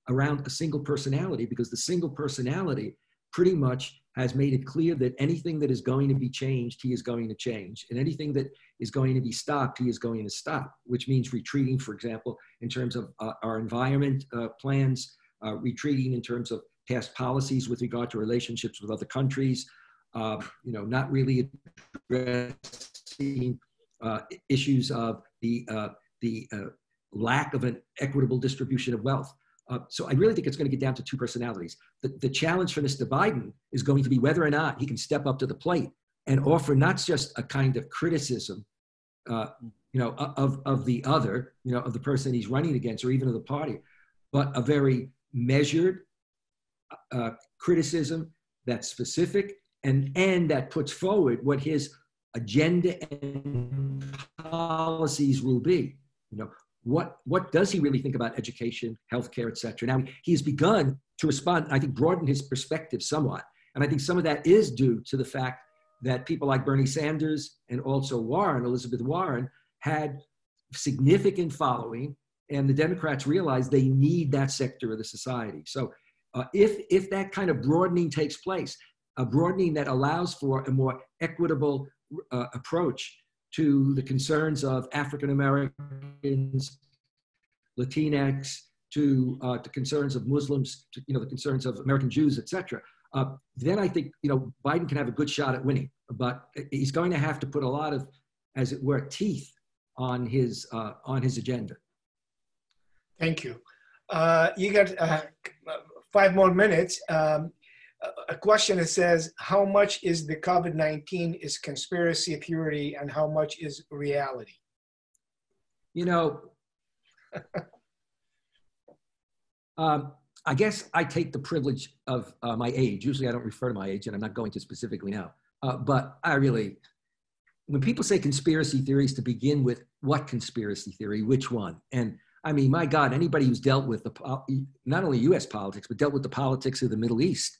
around a single personality, because the single personality pretty much has made it clear that anything that is going to be changed, he is going to change. And anything that is going to be stopped, he is going to stop, which means retreating, for example, in terms of our environment plans, retreating in terms of past policies with regard to relationships with other countries, not really addressing issues of the lack of an equitable distribution of wealth. So I really think it's going to get down to two personalities. The challenge for Mr. Biden is going to be whether or not he can step up to the plate and offer not just a kind of criticism, of the other, of the person he's running against, or even of the party, but a very measured criticism that's specific and that puts forward what his agenda and policies will be. What does he really think about education, healthcare, et cetera? Now, he's begun to respond, I think, broaden his perspective somewhat. And I think some of that is due to the fact that people like Bernie Sanders and also Elizabeth Warren, had significant following, and the Democrats realized they need that sector of the society. So if that kind of broadening takes place, a broadening that allows for a more equitable approach to the concerns of African Americans, Latinx, to the concerns of Muslims, to the concerns of American Jews, et cetera, then I think Biden can have a good shot at winning. But he's going to have to put a lot of, as it were, teeth on his agenda. Thank you. You got 5 more minutes. A question that says, how much is the COVID-19 is conspiracy theory and how much is reality? I guess I take the privilege of my age. Usually I don't refer to my age, and I'm not going to specifically now. But when people say conspiracy theories, to begin with, what conspiracy theory, which one? And I mean, my God, anybody who's dealt with not only US politics, but dealt with the politics of the Middle East,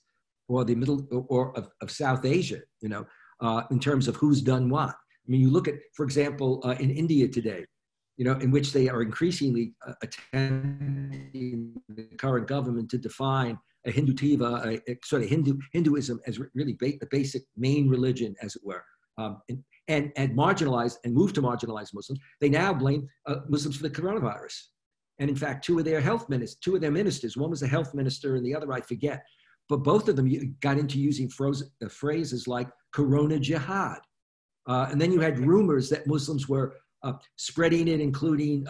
or of South Asia, in terms of who's done what. I mean, you look at, for example, in India today, in which they are increasingly attempting the current government to define a Hindutiva, a sort of Hinduism as really the basic main religion, as it were, and marginalize and move to marginalize Muslims. They now blame Muslims for the coronavirus. And in fact, two of their ministers, one was a health minister and the other I forget, but both of them got into using phrases like Corona Jihad. And then you had rumors that Muslims were spreading it, including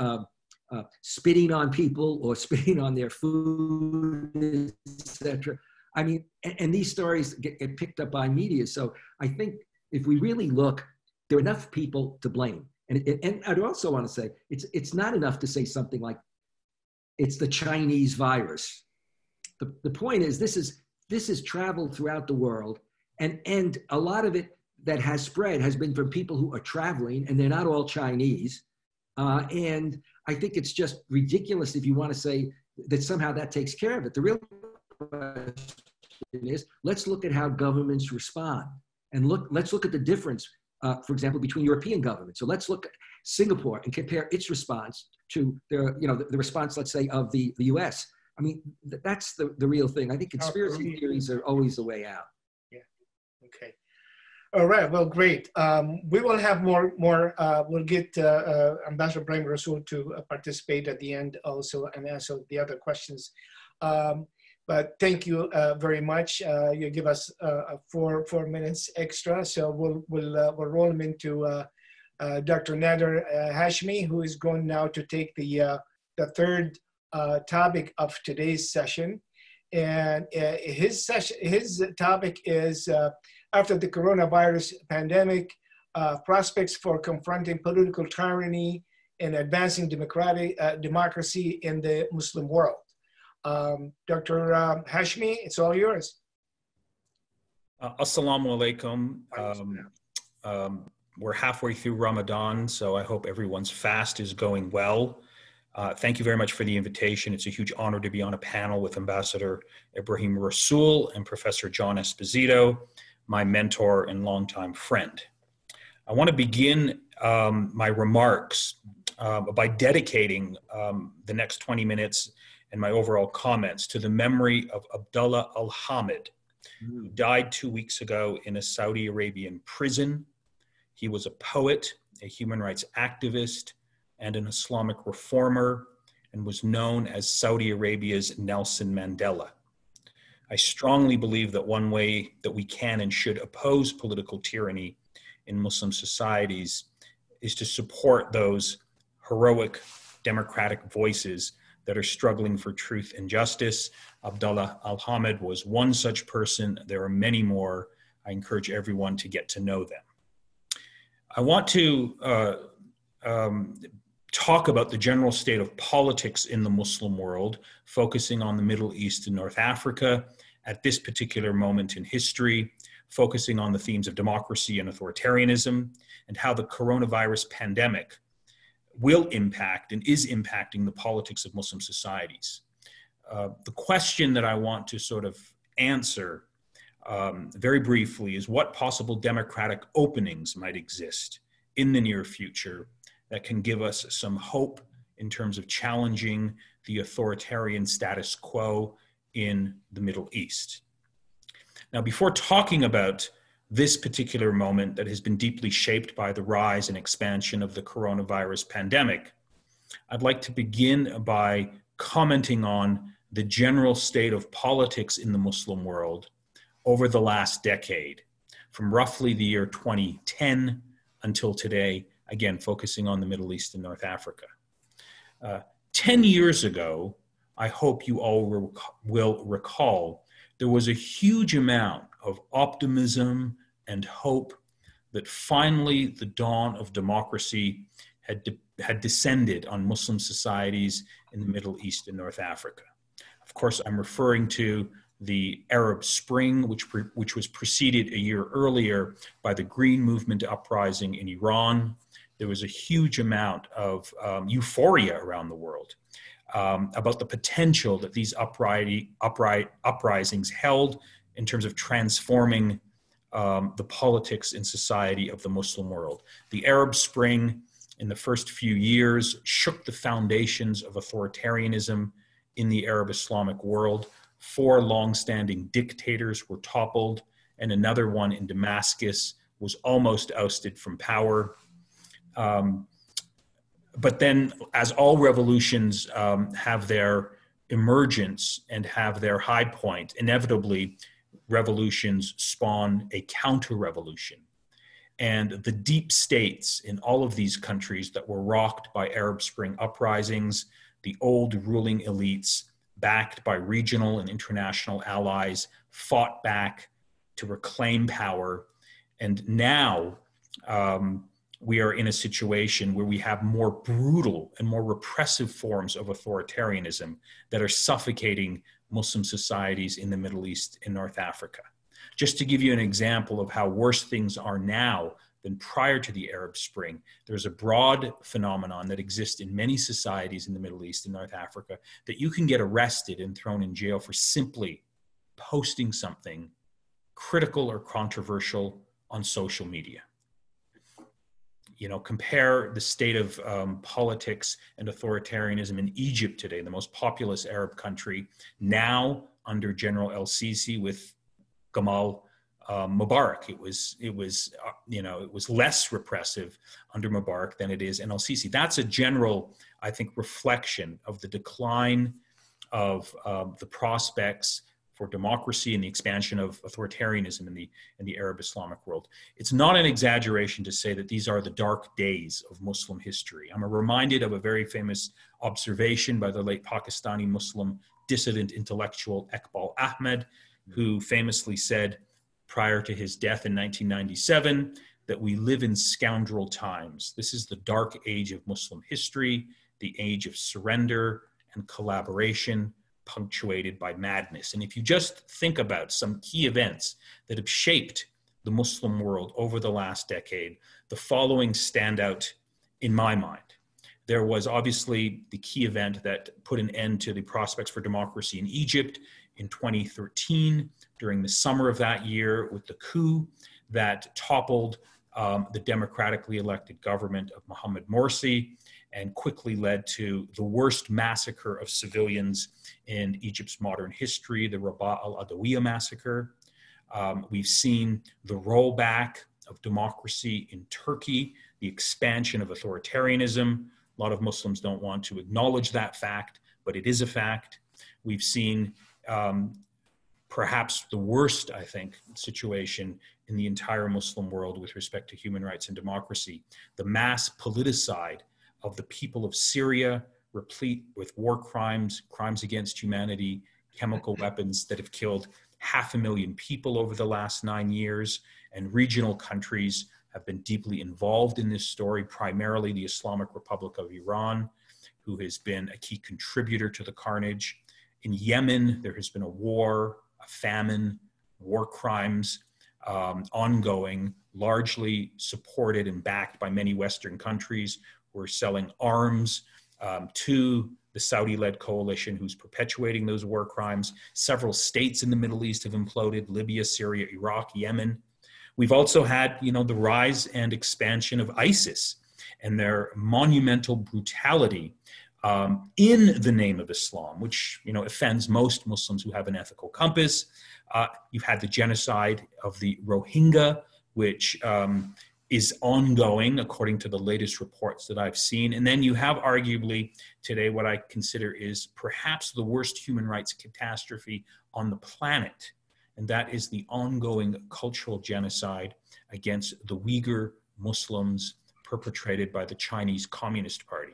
spitting on people or spitting on their food, etc. I mean, and these stories get picked up by media. So I think if we really look, there are enough people to blame. And I'd also want to say, it's not enough to say something like, it's the Chinese virus. The point is, this has traveled throughout the world, and a lot of it that has spread has been from people who are traveling, and they're not all Chinese. And I think it's just ridiculous if you want to say that somehow that takes care of it. The real question is, let's look at how governments respond, and let's look at the difference, for example, between European governments. So let's look Singapore and compare its response to the response, let's say, of the US. I mean, that's the real thing. I think conspiracy theories are always the way out. Yeah. Okay. All right. Well, great. We will have more. We'll get Ambassador Ebrahim Rassol to participate at the end also and answer the other questions. But thank you very much. You give us 4 minutes extra, so we'll roll them into Dr. Nader Hashemi, who is going now to take the third topic of today's session, and his topic is after the coronavirus pandemic, prospects for confronting political tyranny and advancing democracy in the Muslim world. Dr. Hashemi, it's all yours. Assalamu alaikum. We're halfway through Ramadan, so I hope everyone's fast is going well. Thank you very much for the invitation. It's a huge honor to be on a panel with Ambassador Ebrahim Rassol and Professor John Esposito, my mentor and longtime friend. I want to begin my remarks by dedicating the next 20 minutes and my overall comments to the memory of Abdullah al-Hamid, who died 2 weeks ago in a Saudi Arabian prison. He was a poet, a human rights activist, and an Islamic reformer, and was known as Saudi Arabia's Nelson Mandela. I strongly believe that one way that we can and should oppose political tyranny in Muslim societies is to support those heroic democratic voices that are struggling for truth and justice. Abdullah al-Hamid was one such person. There are many more. I encourage everyone to get to know them. I want to talk about the general state of politics in the Muslim world, focusing on the Middle East and North Africa at this particular moment in history, focusing on the themes of democracy and authoritarianism, and how the coronavirus pandemic will impact and is impacting the politics of Muslim societies. The question that I want to sort of answer very briefly is what possible democratic openings might exist in the near future that can give us some hope in terms of challenging the authoritarian status quo in the Middle East. Now, before talking about this particular moment that has been deeply shaped by the rise and expansion of the coronavirus pandemic, I'd like to begin by commenting on the general state of politics in the Muslim world over the last decade, from roughly the year 2010 until today, again, focusing on the Middle East and North Africa. 10 years ago, I hope you all will recall, there was a huge amount of optimism and hope that finally the dawn of democracy had descended on Muslim societies in the Middle East and North Africa. Of course, I'm referring to the Arab Spring, which was preceded a year earlier by the Green Movement uprising in Iran. There was a huge amount of euphoria around the world about the potential that these uprisings held in terms of transforming the politics and society of the Muslim world. The Arab Spring in the first few years shook the foundations of authoritarianism in the Arab Islamic world. 4 long-standing dictators were toppled, and another one in Damascus was almost ousted from power. But then, as all revolutions have their emergence and have their high point, inevitably revolutions spawn a counter-revolution. And the deep states in all of these countries that were rocked by Arab Spring uprisings, the old ruling elites, backed by regional and international allies, fought back to reclaim power. And now we are in a situation where we have more brutal and more repressive forms of authoritarianism that are suffocating Muslim societies in the Middle East and North Africa. Just to give you an example of how worse things are now than prior to the Arab Spring, there's a broad phenomenon that exists in many societies in the Middle East and North Africa that you can get arrested and thrown in jail for simply posting something critical or controversial on social media. compare the state of politics and authoritarianism in Egypt today, the most populous Arab country, now under General El-Sisi with Gamal Mubarak. It was less repressive under Mubarak than it is in El-Sisi. That's a general, I think, reflection of the decline of the prospects for democracy and the expansion of authoritarianism in the Arab Islamic world. It's not an exaggeration to say that these are the dark days of Muslim history. I'm reminded of a very famous observation by the late Pakistani Muslim dissident intellectual Iqbal Ahmed, who famously said prior to his death in 1997 that we live in scoundrel times. This is the dark age of Muslim history, the age of surrender and collaboration, punctuated by madness. And if you just think about some key events that have shaped the Muslim world over the last decade, the following stand out in my mind. There was obviously the key event that put an end to the prospects for democracy in Egypt in 2013, during the summer of that year, with the coup that toppled the democratically elected government of Mohamed Morsi and quickly led to the worst massacre of civilians in Egypt's modern history, the Rabaa al-Adawiyya massacre. We've seen the rollback of democracy in Turkey, the expansion of authoritarianism. A lot of Muslims don't want to acknowledge that fact, but it is a fact. We've seen perhaps the worst, I think, situation in the entire Muslim world with respect to human rights and democracy, the mass politicide of the people of Syria, replete with war crimes, crimes against humanity, chemical weapons that have killed 500,000 people over the last 9 years, and regional countries have been deeply involved in this story, primarily the Islamic Republic of Iran, who has been a key contributor to the carnage. In Yemen, there has been a war, a famine, war crimes ongoing, largely supported and backed by many Western countries who are selling arms to the Saudi-led coalition who's perpetuating those war crimes. Several states in the Middle East have imploded: Libya, Syria, Iraq, Yemen. We've also had, the rise and expansion of ISIS and their monumental brutality in the name of Islam, which, offends most Muslims who have an ethical compass. You've had the genocide of the Rohingya, which is ongoing, according to the latest reports that I've seen. And then you have arguably today what I consider is perhaps the worst human rights catastrophe on the planet, and that is the ongoing cultural genocide against the Uyghur Muslims perpetrated by the Chinese Communist Party.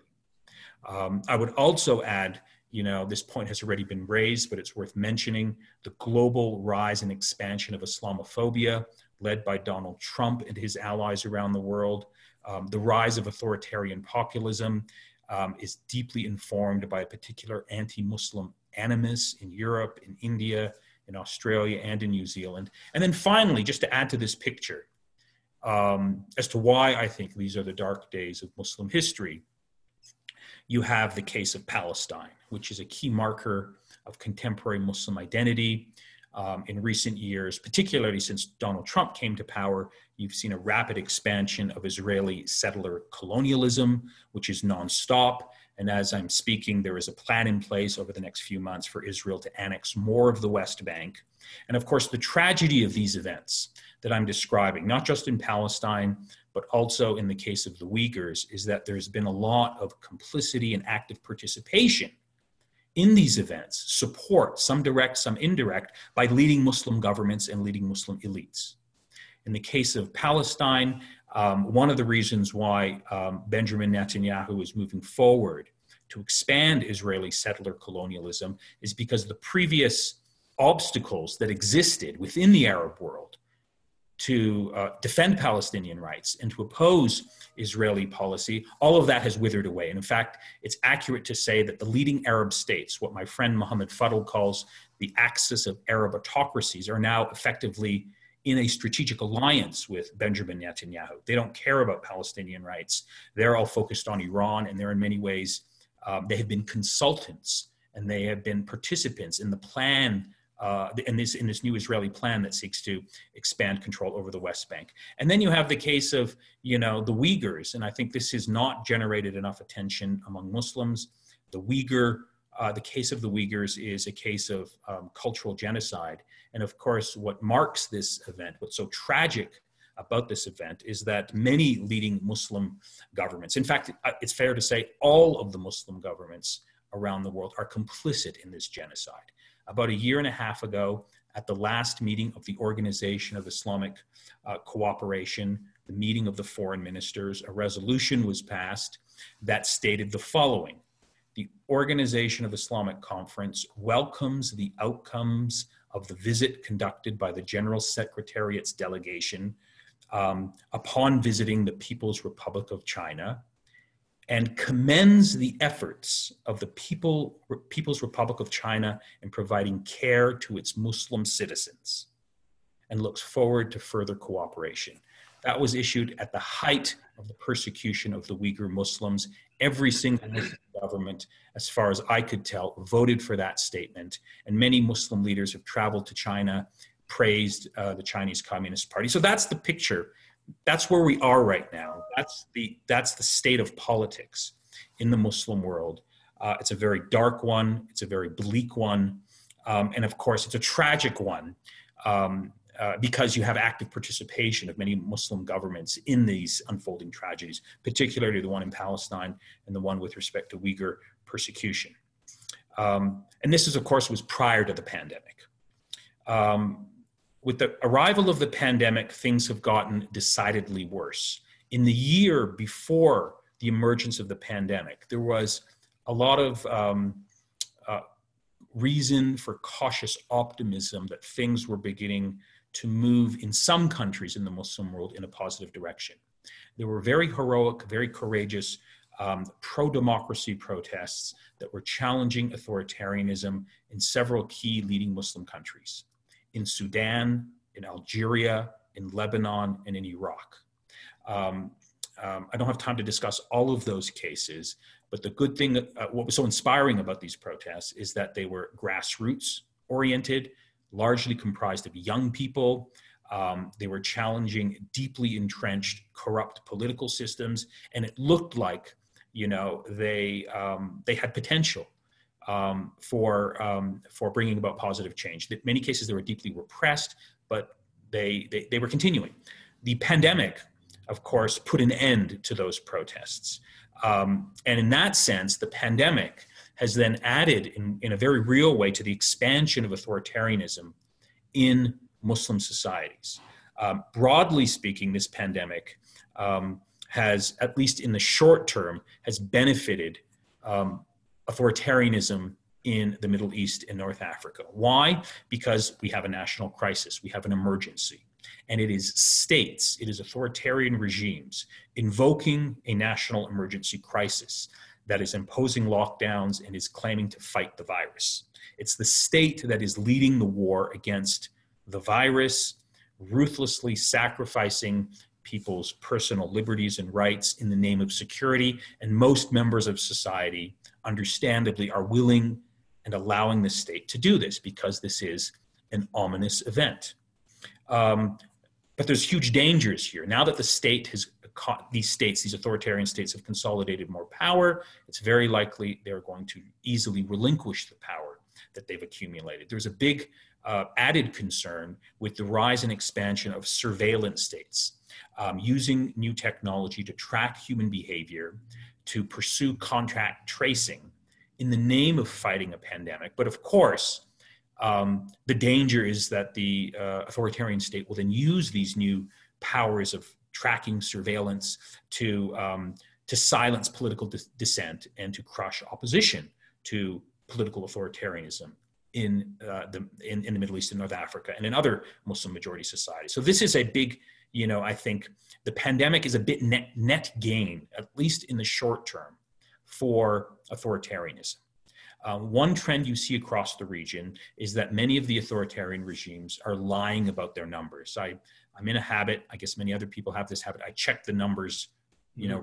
I would also add, this point has already been raised, but it's worth mentioning, the global rise and expansion of Islamophobia led by Donald Trump and his allies around the world. The rise of authoritarian populism is deeply informed by a particular anti-Muslim animus in Europe, in India, in Australia, and in New Zealand. And then finally, just to add to this picture, as to why I think these are the dark days of Muslim history, you have the case of Palestine, which is a key marker of contemporary Muslim identity. In recent years, particularly since Donald Trump came to power, you've seen a rapid expansion of Israeli settler colonialism, which is nonstop. And as I'm speaking, there is a plan in place over the next few months for Israel to annex more of the West Bank. And of course, the tragedy of these events that I'm describing, not just in Palestine, but also in the case of the Uyghurs, is that there's been a lot of complicity and active participation in these events, support, some direct, some indirect, by leading Muslim governments and leading Muslim elites. In the case of Palestine, one of the reasons why Benjamin Netanyahu is moving forward to expand Israeli settler colonialism is because the previous obstacles that existed within the Arab world to defend Palestinian rights and to oppose Israeli policy, all of that has withered away. And in fact, it's accurate to say that the leading Arab states, what my friend Mohammed Fadl calls the axis of Arab autocracies, are now effectively in a strategic alliance with Benjamin Netanyahu. They don't care about Palestinian rights. They're all focused on Iran, and they're in many ways, they have been consultants and they have been participants in the plan in this new Israeli plan that seeks to expand control over the West Bank. And then you have the case of, the Uyghurs, and I think this has not generated enough attention among Muslims. The case of the Uyghurs is a case of cultural genocide. And of course, what marks this event, what's so tragic about this event, is that many leading Muslim governments, in fact, it's fair to say all of the Muslim governments around the world, are complicit in this genocide. About a year and a half ago, at the last meeting of the Organization of Islamic Cooperation, the meeting of the foreign ministers, a resolution was passed that stated the following: the Organization of Islamic Conference welcomes the outcomes of the visit conducted by the General Secretariat's delegation upon visiting the People's Republic of China, and commends the efforts of the People's Republic of China in providing care to its Muslim citizens, and looks forward to further cooperation. That was issued at the height of the persecution of the Uyghur Muslims. Every single Muslim government, as far as I could tell, voted for that statement, and many Muslim leaders have traveled to China, praised the Chinese Communist Party. So that's the picture. That's where we are right now. That's the state of politics in the Muslim world. It's a very dark one. It's a very bleak one. And of course, it's a tragic one because you have active participation of many Muslim governments in these unfolding tragedies, particularly the one in Palestine and the one with respect to Uyghur persecution. And this is, of course, was prior to the pandemic. With the arrival of the pandemic, things have gotten decidedly worse. In the year before the emergence of the pandemic, there was a lot of reason for cautious optimism that things were beginning to move in some countries in the Muslim world in a positive direction. There were very heroic, very courageous pro-democracy protests that were challenging authoritarianism in several key leading Muslim countries: in Sudan, in Algeria, in Lebanon, and in Iraq. I don't have time to discuss all of those cases, but the good thing, what was so inspiring about these protests is that they were grassroots oriented, largely comprised of young people. They were challenging deeply entrenched, corrupt political systems, and it looked like, they had potential for bringing about positive change. In many cases, they were deeply repressed, but they were continuing. The pandemic, of course, put an end to those protests. And in that sense, the pandemic has then added in a very real way to the expansion of authoritarianism in Muslim societies. Broadly speaking, this pandemic has, at least in the short term, has benefited authoritarianism in the Middle East and North Africa. Why? Because we have a national crisis, we have an emergency. And it is states, it is authoritarian regimes invoking a national emergency crisis that is imposing lockdowns and is claiming to fight the virus. It's the state that is leading the war against the virus, ruthlessly sacrificing people's personal liberties and rights in the name of security. And most members of society, understandably, are willing and allowing the state to do this because this is an ominous event. But there's huge dangers here. Now that the state has caught these authoritarian states have consolidated more power, it's very likely they're going to easily relinquish the power that they've accumulated. There's a big added concern with the rise and expansion of surveillance states, using new technology to track human behavior, to pursue contact tracing in the name of fighting a pandemic. But of course, the danger is that the authoritarian state will then use these new powers of tracking surveillance to silence political dissent and to crush opposition to political authoritarianism in the Middle East and North Africa and in other Muslim majority societies. So this is a big, I think the pandemic is a bit net gain, at least in the short term, for authoritarianism. One trend you see across the region is that many of the authoritarian regimes are lying about their numbers. I'm in a habit, I guess many other people have this habit, I check the numbers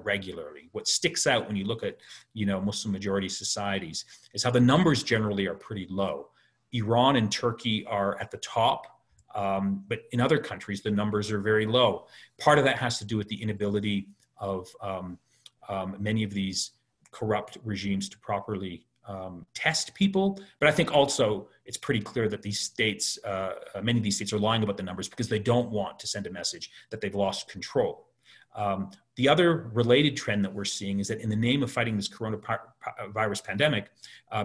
regularly. What sticks out when you look at Muslim majority societies is how the numbers generally are pretty low. Iran and Turkey are at the top, but in other countries, the numbers are very low. Part of that has to do with the inability of many of these corrupt regimes to properly test people. But I think also it's pretty clear that these states, many of these states are lying about the numbers because they don't want to send a message that they've lost control. The other related trend that we're seeing is that in the name of fighting this coronavirus pandemic,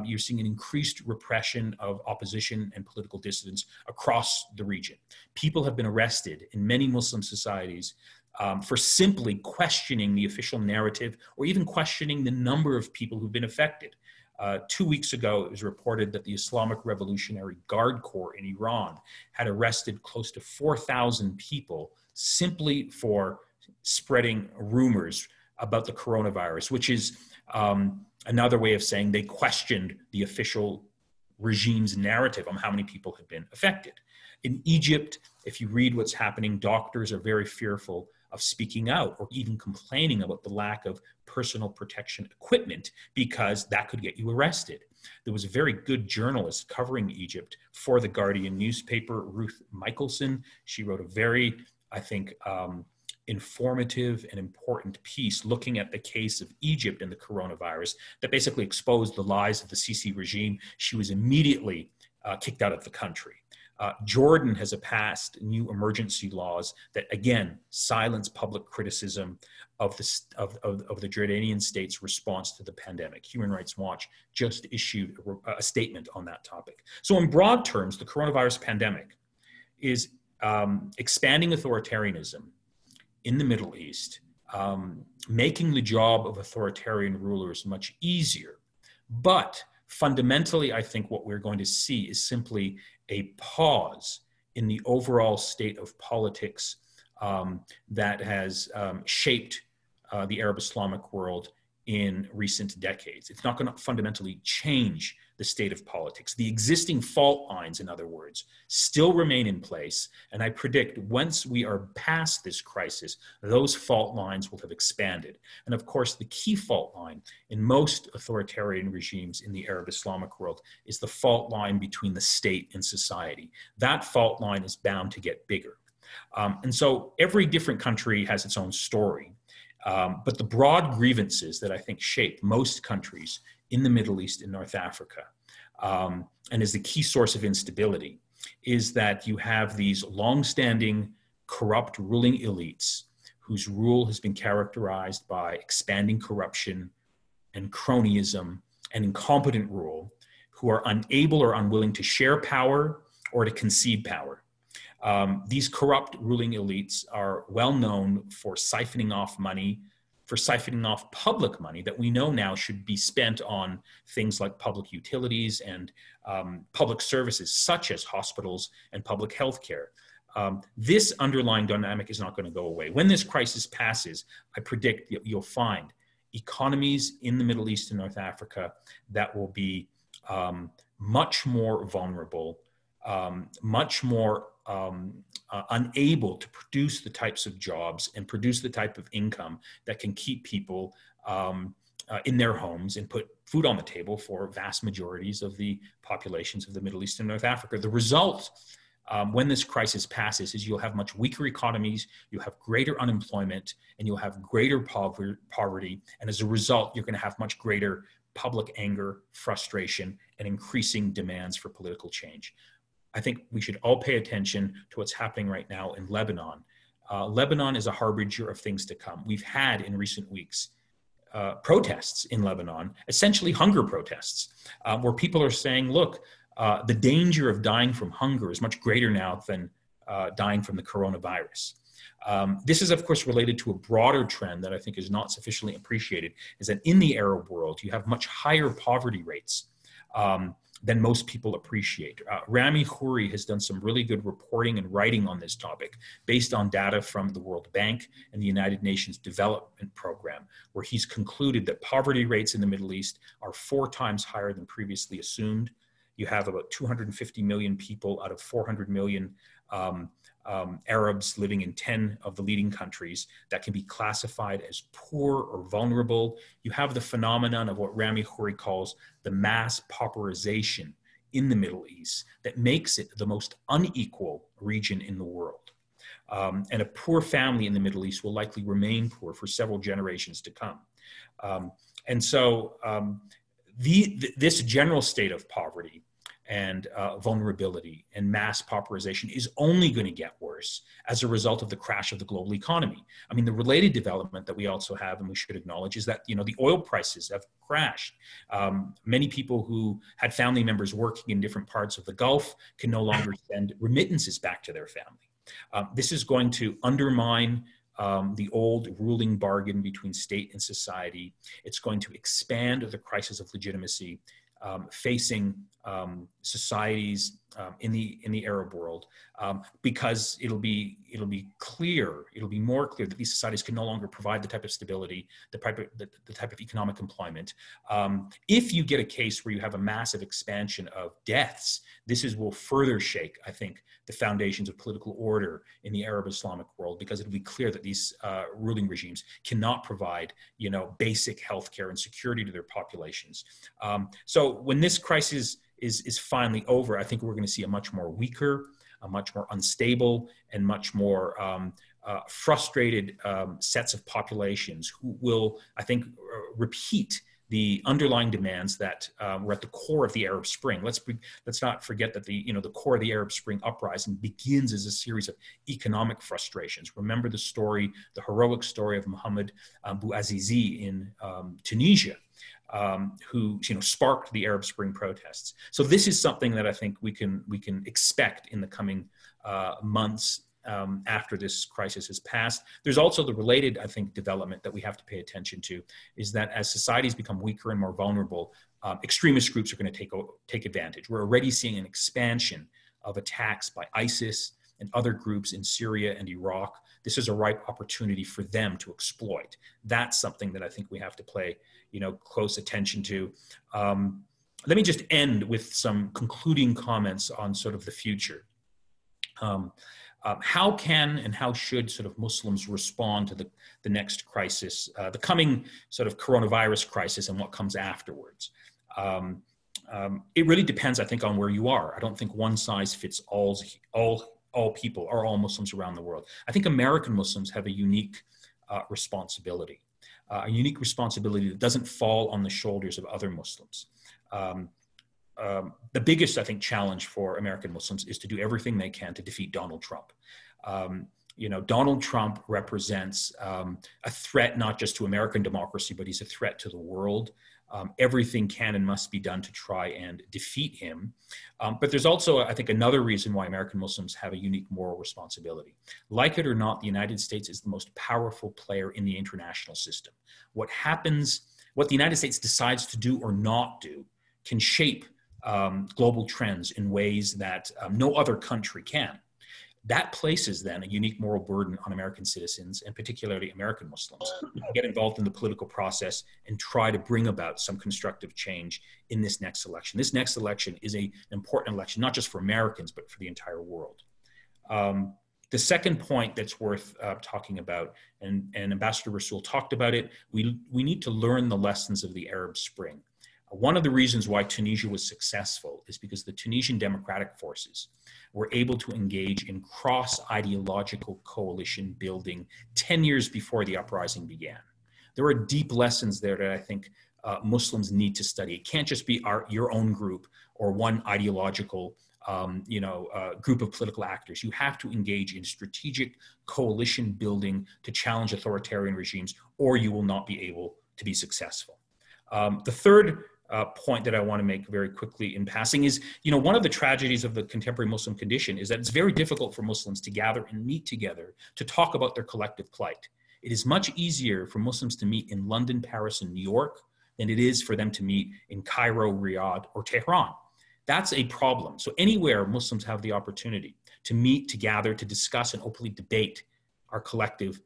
you're seeing an increased repression of opposition and political dissidents across the region. People have been arrested in many Muslim societies for simply questioning the official narrative or even questioning the number of people who've been affected. 2 weeks ago, it was reported that the Islamic Revolutionary Guard Corps in Iran had arrested close to 4,000 people simply for spreading rumors about the coronavirus, which is another way of saying they questioned the official regime's narrative on how many people have been affected. In Egypt, if you read what's happening, doctors are very fearful of speaking out or even complaining about the lack of personal protection equipment because that could get you arrested. There was a very good journalist covering Egypt for The Guardian newspaper, Ruth Michelson. She wrote a very, I think, informative and important piece looking at the case of Egypt and the coronavirus that basically exposed the lies of the Sisi regime. She was immediately kicked out of the country. Jordan has passed new emergency laws that, again, silence public criticism of the Jordanian state's response to the pandemic. Human Rights Watch just issued a statement on that topic. So in broad terms, the coronavirus pandemic is expanding authoritarianism in the Middle East, making the job of authoritarian rulers much easier. But fundamentally, I think what we're going to see is simply a pause in the overall state of politics that has shaped the Arab Islamic world in recent decades. It's not going to fundamentally change the state of politics. The existing fault lines, in other words, still remain in place. And I predict once we are past this crisis, those fault lines will have expanded. And of course, the key fault line in most authoritarian regimes in the Arab Islamic world is the fault line between the state and society. That fault line is bound to get bigger. And so every different country has its own story. But the broad grievances that I think shape most countries in the Middle East and North Africa, and is the key source of instability, is that you have these longstanding corrupt ruling elites whose rule has been characterized by expanding corruption and cronyism and incompetent rule, who are unable or unwilling to share power or to concede power. These corrupt ruling elites are well known for siphoning off money, for siphoning off public money that we know now should be spent on things like public utilities and public services such as hospitals and public health care. This underlying dynamic is not going to go away. When this crisis passes, I predict you'll find economies in the Middle East and North Africa that will be much more vulnerable, much more unable to produce the types of jobs and produce the type of income that can keep people in their homes and put food on the table for vast majorities of the populations of the Middle East and North Africa. The result, when this crisis passes, is you'll have much weaker economies, you'll have greater unemployment, and you'll have greater poverty. And as a result, you're going to have much greater public anger, frustration, and increasing demands for political change. I think we should all pay attention to what's happening right now in Lebanon. Lebanon is a harbinger of things to come. We've had in recent weeks protests in Lebanon, essentially hunger protests, where people are saying, look, the danger of dying from hunger is much greater now than dying from the coronavirus. This is, of course, related to a broader trend that I think is not sufficiently appreciated, is that in the Arab world, you have much higher poverty rates than most people appreciate. Rami Khouri has done some really good reporting and writing on this topic based on data from the World Bank and the United Nations Development Program, where he's concluded that poverty rates in the Middle East are 4 times higher than previously assumed. You have about 250 million people out of 400 million Arabs living in 10 of the leading countries that can be classified as poor or vulnerable. You have the phenomenon of what Rami Khouri calls the mass pauperization in the Middle East that makes it the most unequal region in the world. And a poor family in the Middle East will likely remain poor for several generations to come. This general state of poverty and vulnerability and mass pauperization is only going to get worse as a result of the crash of the global economy. I mean, the related development that we also have, and we should acknowledge, is that, the oil prices have crashed. Many people who had family members working in different parts of the Gulf can no longer send remittances back to their family. This is going to undermine the old ruling bargain between state and society. It's going to expand the crisis of legitimacy facing societies in the Arab world, because it'll be more clear that these societies can no longer provide the type of stability, the type of economic employment. If you get a case where you have a massive expansion of deaths, will further shake, I think, the foundations of political order in the Arab Islamic world, because it'll be clear that these ruling regimes cannot provide, basic healthcare and security to their populations. So when this crisis is finally over, I think we're going to see a much more weaker, a much more unstable, and much more frustrated sets of populations who will, I think, repeat the underlying demands that were at the core of the Arab Spring. Let's not forget that the core of the Arab Spring uprising begins as a series of economic frustrations. Remember the heroic story of Mohammed Bouazizi in Tunisia, who sparked the Arab Spring protests. So this is something that I think we can expect in the coming months after this crisis has passed. There's also the related, I think, development that we have to pay attention to, is that as societies become weaker and more vulnerable, extremist groups are going to take advantage. We're already seeing an expansion of attacks by ISIS and other groups in Syria and Iraq. This is a ripe opportunity for them to exploit. That's something that I think we have to pay close attention to. Let me just end with some concluding comments on sort of the future. How can and how should sort of Muslims respond to the next crisis, the coming sort of coronavirus crisis, and what comes afterwards? It really depends, I think, on where you are. I don't think one size fits all people or all Muslims around the world. I think American Muslims have a unique responsibility that doesn't fall on the shoulders of other Muslims. The biggest, I think, challenge for American Muslims is to do everything they can to defeat Donald Trump. Donald Trump represents a threat not just to American democracy, but he's a threat to the world. Everything can and must be done to try and defeat him. But there's also, I think, another reason why American Muslims have a unique moral responsibility. Like it or not, the United States is the most powerful player in the international system. What the United States decides to do or not do can shape global trends in ways that no other country can. That places then a unique moral burden on American citizens, and particularly American Muslims, to get involved in the political process and try to bring about some constructive change in this next election. This next election is an important election, not just for Americans, but for the entire world. The second point that's worth talking about, and Ambassador Rassol talked about it, we need to learn the lessons of the Arab Spring. One of the reasons why Tunisia was successful is because the Tunisian democratic forces were able to engage in cross-ideological coalition building 10 years before the uprising began. There are deep lessons there that I think Muslims need to study. It can't just be your own group or one ideological group of political actors. You have to engage in strategic coalition building to challenge authoritarian regimes, or you will not be able to be successful. The third point that I want to make very quickly in passing is, one of the tragedies of the contemporary Muslim condition is that it's very difficult for Muslims to gather and meet together to talk about their collective plight. It is much easier for Muslims to meet in London, Paris, and New York than it is for them to meet in Cairo, Riyadh, or Tehran. That's a problem. So anywhere Muslims have the opportunity to meet, to gather, to discuss and openly debate our collective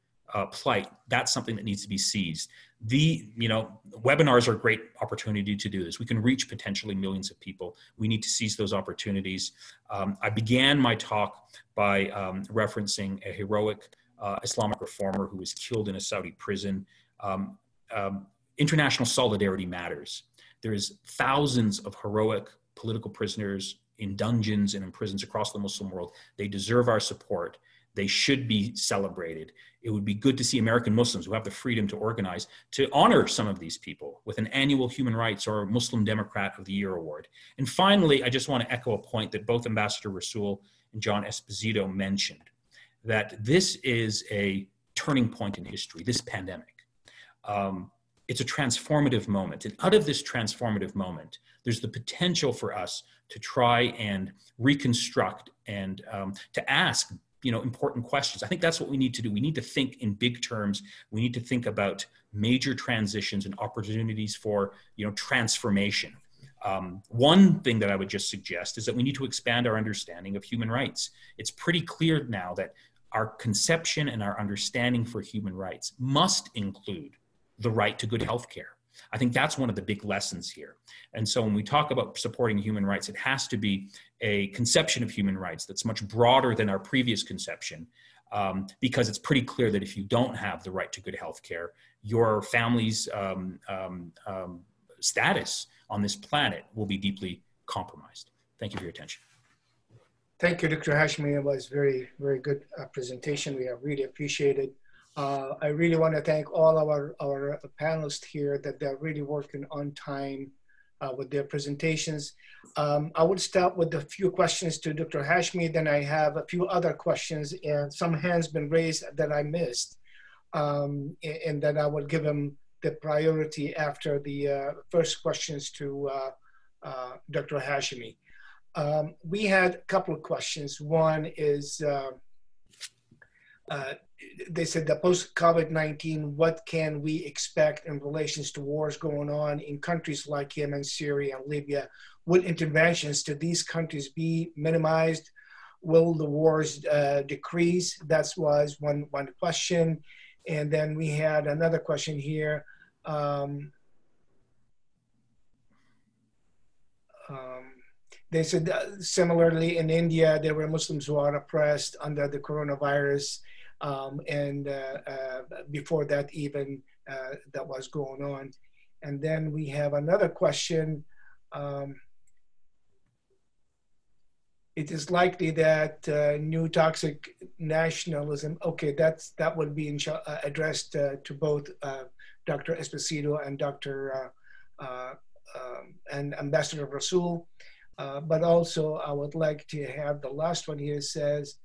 plight, that's something that needs to be seized. Webinars are a great opportunity to do this. We can reach potentially millions of people. We need to seize those opportunities. I began my talk by referencing a heroic Islamic reformer who was killed in a Saudi prison. International solidarity matters. There's thousands of heroic political prisoners in dungeons and in prisons across the Muslim world. They deserve our support. They should be celebrated. It would be good to see American Muslims who have the freedom to organize to honor some of these people with an annual Human Rights or Muslim Democrat of the Year award. And finally, I just want to echo a point that both Ambassador Rassol and John Esposito mentioned, that this is a turning point in history, this pandemic. It's a transformative moment. And out of this transformative moment, there's the potential for us to try and reconstruct and to ask important questions. I think that's what we need to do. We need to think in big terms. We need to think about major transitions and opportunities for, transformation. One thing that I would just suggest is that we need to expand our understanding of human rights. It's pretty clear now that our conception and our understanding for human rights must include the right to good health care. I think that's one of the big lessons here. And so when we talk about supporting human rights, it has to be a conception of human rights that's much broader than our previous conception, because it's pretty clear that if you don't have the right to good health care, your family's status on this planet will be deeply compromised. Thank you for your attention. Thank you, Dr. Hashemi. It was very, very good presentation. We really appreciate it. I really want to thank all our panelists here that they're really working on time with their presentations. I will start with a few questions to Dr. Hashemi, then I have a few other questions and some hands been raised that I missed. And then I will give them the priority after the first questions to Dr. Hashemi. We had a couple of questions. One is, they said that post-COVID-19, what can we expect in relations to wars going on in countries like Yemen, Syria, and Libya? Will interventions to these countries be minimized? Will the wars decrease? That was one question. And then we had another question here. They said similarly in India, there were Muslims who are oppressed under the coronavirus. And before that even, that was going on. And then we have another question. It is likely that new toxic nationalism, okay, that would be addressed to both Dr. Esposito and and Ambassador Rassol. But also I would like to have the last one here says,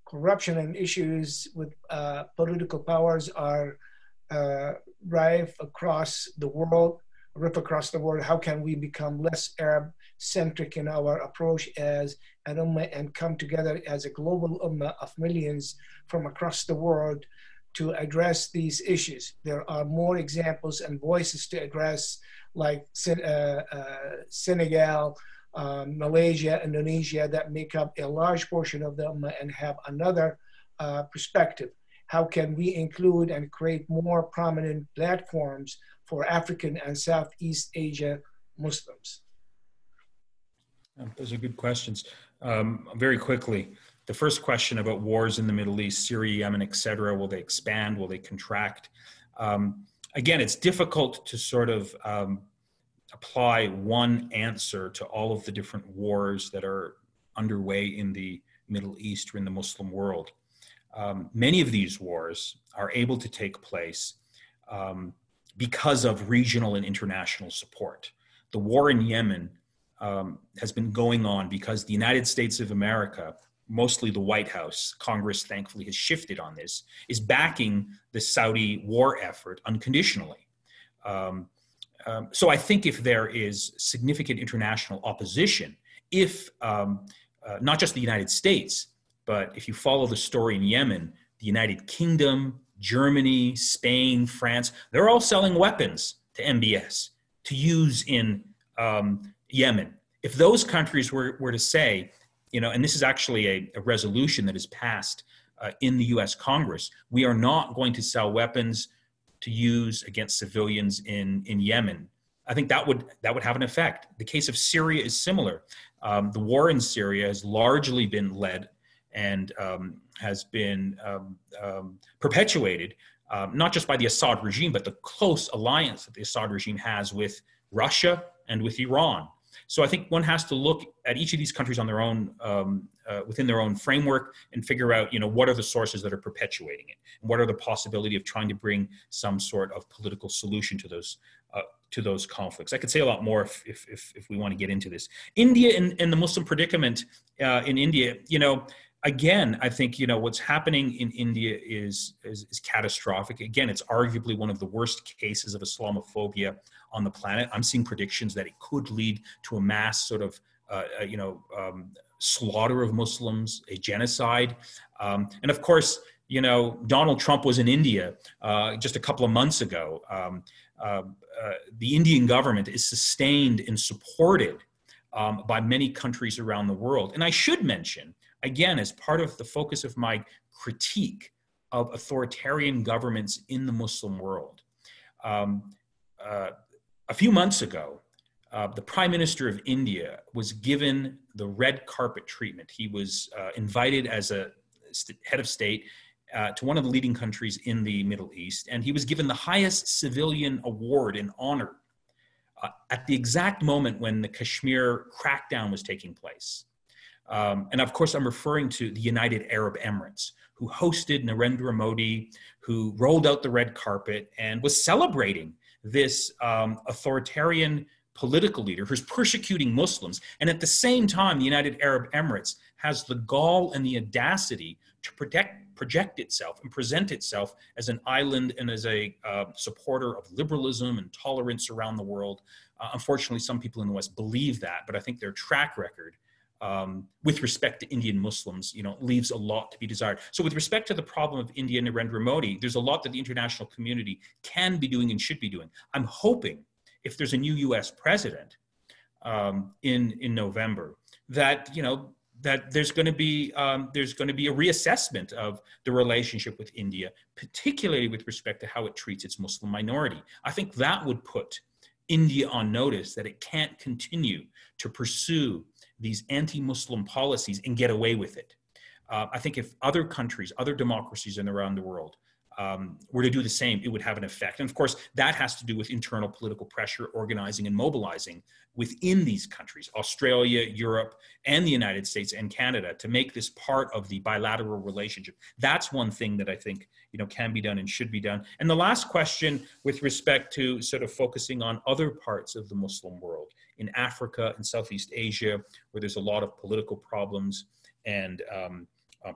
corruption and issues with political powers are rife across the world. How can we become less Arab-centric in our approach as an ummah and come together as a global ummah of millions from across the world to address these issues? There are more examples and voices to address, like Senegal, Malaysia, Indonesia, that make up a large portion of the ummah and have another perspective. How can we include and create more prominent platforms for African and Southeast Asia Muslims? Those are good questions. Very quickly, the first question about wars in the Middle East, Syria, Yemen, et cetera, will they expand? Will they contract? Again, it's difficult to sort of apply one answer to all of the different wars that are underway in the Middle East or in the Muslim world. Many of these wars are able to take place because of regional and international support. The war in Yemen has been going on because the United States of America, mostly the White House, Congress thankfully has shifted on this, is backing the Saudi war effort unconditionally. So I think if there is significant international opposition, if not just the United States, but if you follow the story in Yemen, the United Kingdom, Germany, Spain, France, they're all selling weapons to MBS to use in Yemen. If those countries were to say, and this is actually a resolution that is passed in the US Congress, we are not going to sell weapons to use against civilians in Yemen, I think that would have an effect. The case of Syria is similar. The war in Syria has largely been led and has been perpetuated, not just by the Assad regime, but the close alliance that the Assad regime has with Russia and with Iran. So I think one has to look at each of these countries on their own, within their own framework, and figure out, what are the sources that are perpetuating it, and what are the possibility of trying to bring some sort of political solution to those conflicts. I could say a lot more if we want to get into this. India and the Muslim predicament in India, again, I think, what's happening in India is catastrophic. Again, it's arguably one of the worst cases of Islamophobia on the planet. I'm seeing predictions that it could lead to a mass sort of, slaughter of Muslims, a genocide. And of course, Donald Trump was in India just a couple of months ago. The Indian government is sustained and supported by many countries around the world. And I should mention, again, as part of the focus of my critique of authoritarian governments in the Muslim world, a few months ago, the Prime Minister of India was given the red carpet treatment. He was invited as a head of state to one of the leading countries in the Middle East, and he was given the highest civilian award and honor at the exact moment when the Kashmir crackdown was taking place. And of course, I'm referring to the United Arab Emirates, who hosted Narendra Modi, who rolled out the red carpet and was celebrating this authoritarian political leader who's persecuting Muslims. And at the same time, the United Arab Emirates has the gall and the audacity to project itself and present itself as an island and as a supporter of liberalism and tolerance around the world. Unfortunately, some people in the West believe that, but I think their track record with respect to Indian Muslims, leaves a lot to be desired. So with respect to the problem of India and Narendra Modi, there's a lot that the international community can be doing and should be doing. I'm hoping if there's a new US president in November, that, that there's going to be a reassessment of the relationship with India, particularly with respect to how it treats its Muslim minority. I think that would put India on notice that it can't continue to pursue these anti-Muslim policies and get away with it. I think if other countries, other democracies around the world were to do the same, it would have an effect. And of course, that has to do with internal political pressure, organizing and mobilizing within these countries, Australia, Europe, and the United States and Canada, to make this part of the bilateral relationship. That's one thing that I think, can be done and should be done. And the last question with respect to sort of focusing on other parts of the Muslim world, in Africa and Southeast Asia, where there's a lot of political problems and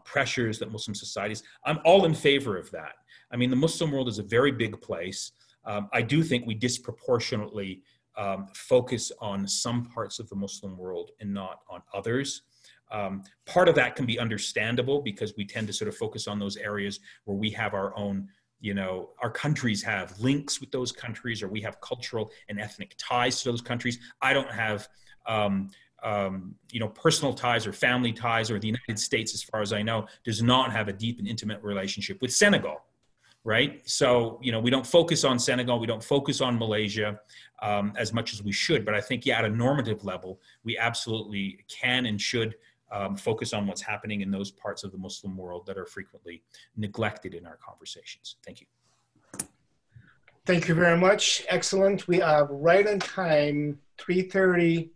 pressures that Muslim societies, I'm all in favor of that. I mean, the Muslim world is a very big place. I do think we disproportionately focus on some parts of the Muslim world and not on others. Part of that can be understandable because we tend to sort of focus on those areas where we have our own, our countries have links with those countries, or we have cultural and ethnic ties to those countries. I don't have, personal ties or family ties, or the United States, as far as I know, does not have a deep and intimate relationship with Senegal, right? So, we don't focus on Senegal, we don't focus on Malaysia as much as we should. But I think, at a normative level, we absolutely can and should focus on what's happening in those parts of the Muslim world that are frequently neglected in our conversations. Thank you. Thank you very much. Excellent. We are right on time. 4:30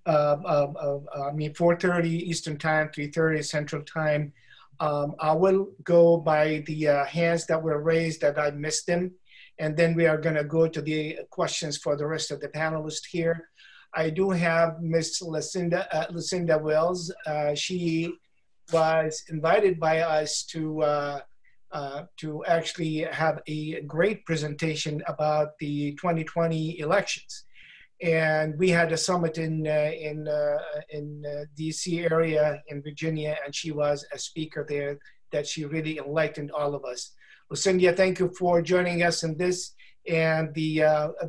Eastern Time, 3:30 Central Time. I will go by the hands that were raised that I missed them, and then we are going to go to the questions for the rest of the panelists here. I do have Miss Lucinda Wells. She was invited by us to actually have a great presentation about the 2020 elections. And we had a summit in DC area in Virginia, and she was a speaker there that she really enlightened all of us. Lucinda, thank you for joining us in this, and the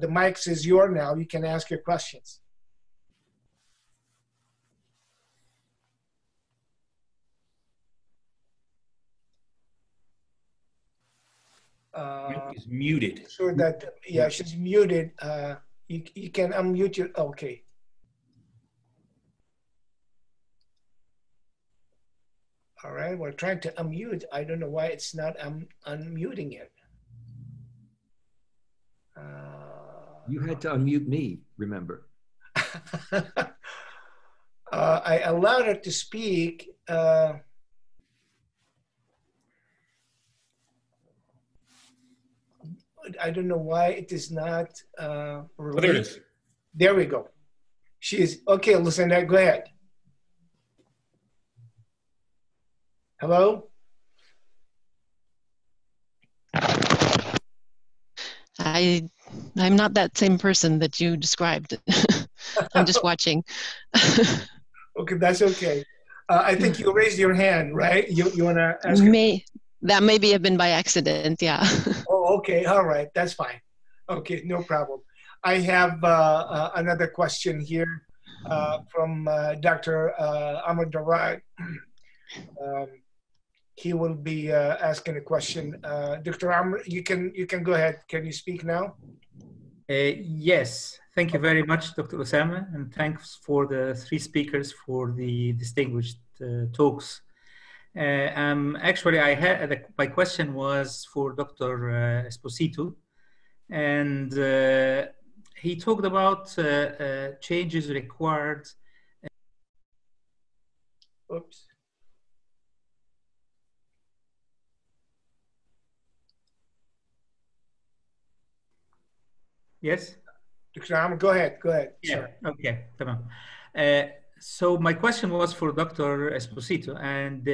mics is yours now. You can ask your questions. She's muted. Sure that, yeah, she's muted. You can unmute your, okay. All right, we're trying to unmute. I don't know why it's not unmuting it. You had to unmute me, remember. I allowed her to speak. I don't know why it is not Oh, there it is. There we go. She is, okay, Lucinda, go ahead. Hello? I'm not that same person that you described. I'm just watching. Okay, that's okay. I think you raised your hand, right? You want to ask? That maybe have been by accident, yeah. Oh, okay, all right, that's fine. Okay, no problem. I have another question here from Dr. Ahmed Darag. He will be asking a question. Dr. Amr, you can go ahead. Can you speak now? Yes, thank you very much, Dr. Osama, and thanks for the three speakers for the distinguished talks. Actually, my question was for Dr. Esposito, and he talked about changes required. Oops. Yes? Dr. Amr, go ahead. Yeah, Sorry. okay, tamam. So my question was for Dr. Esposito, and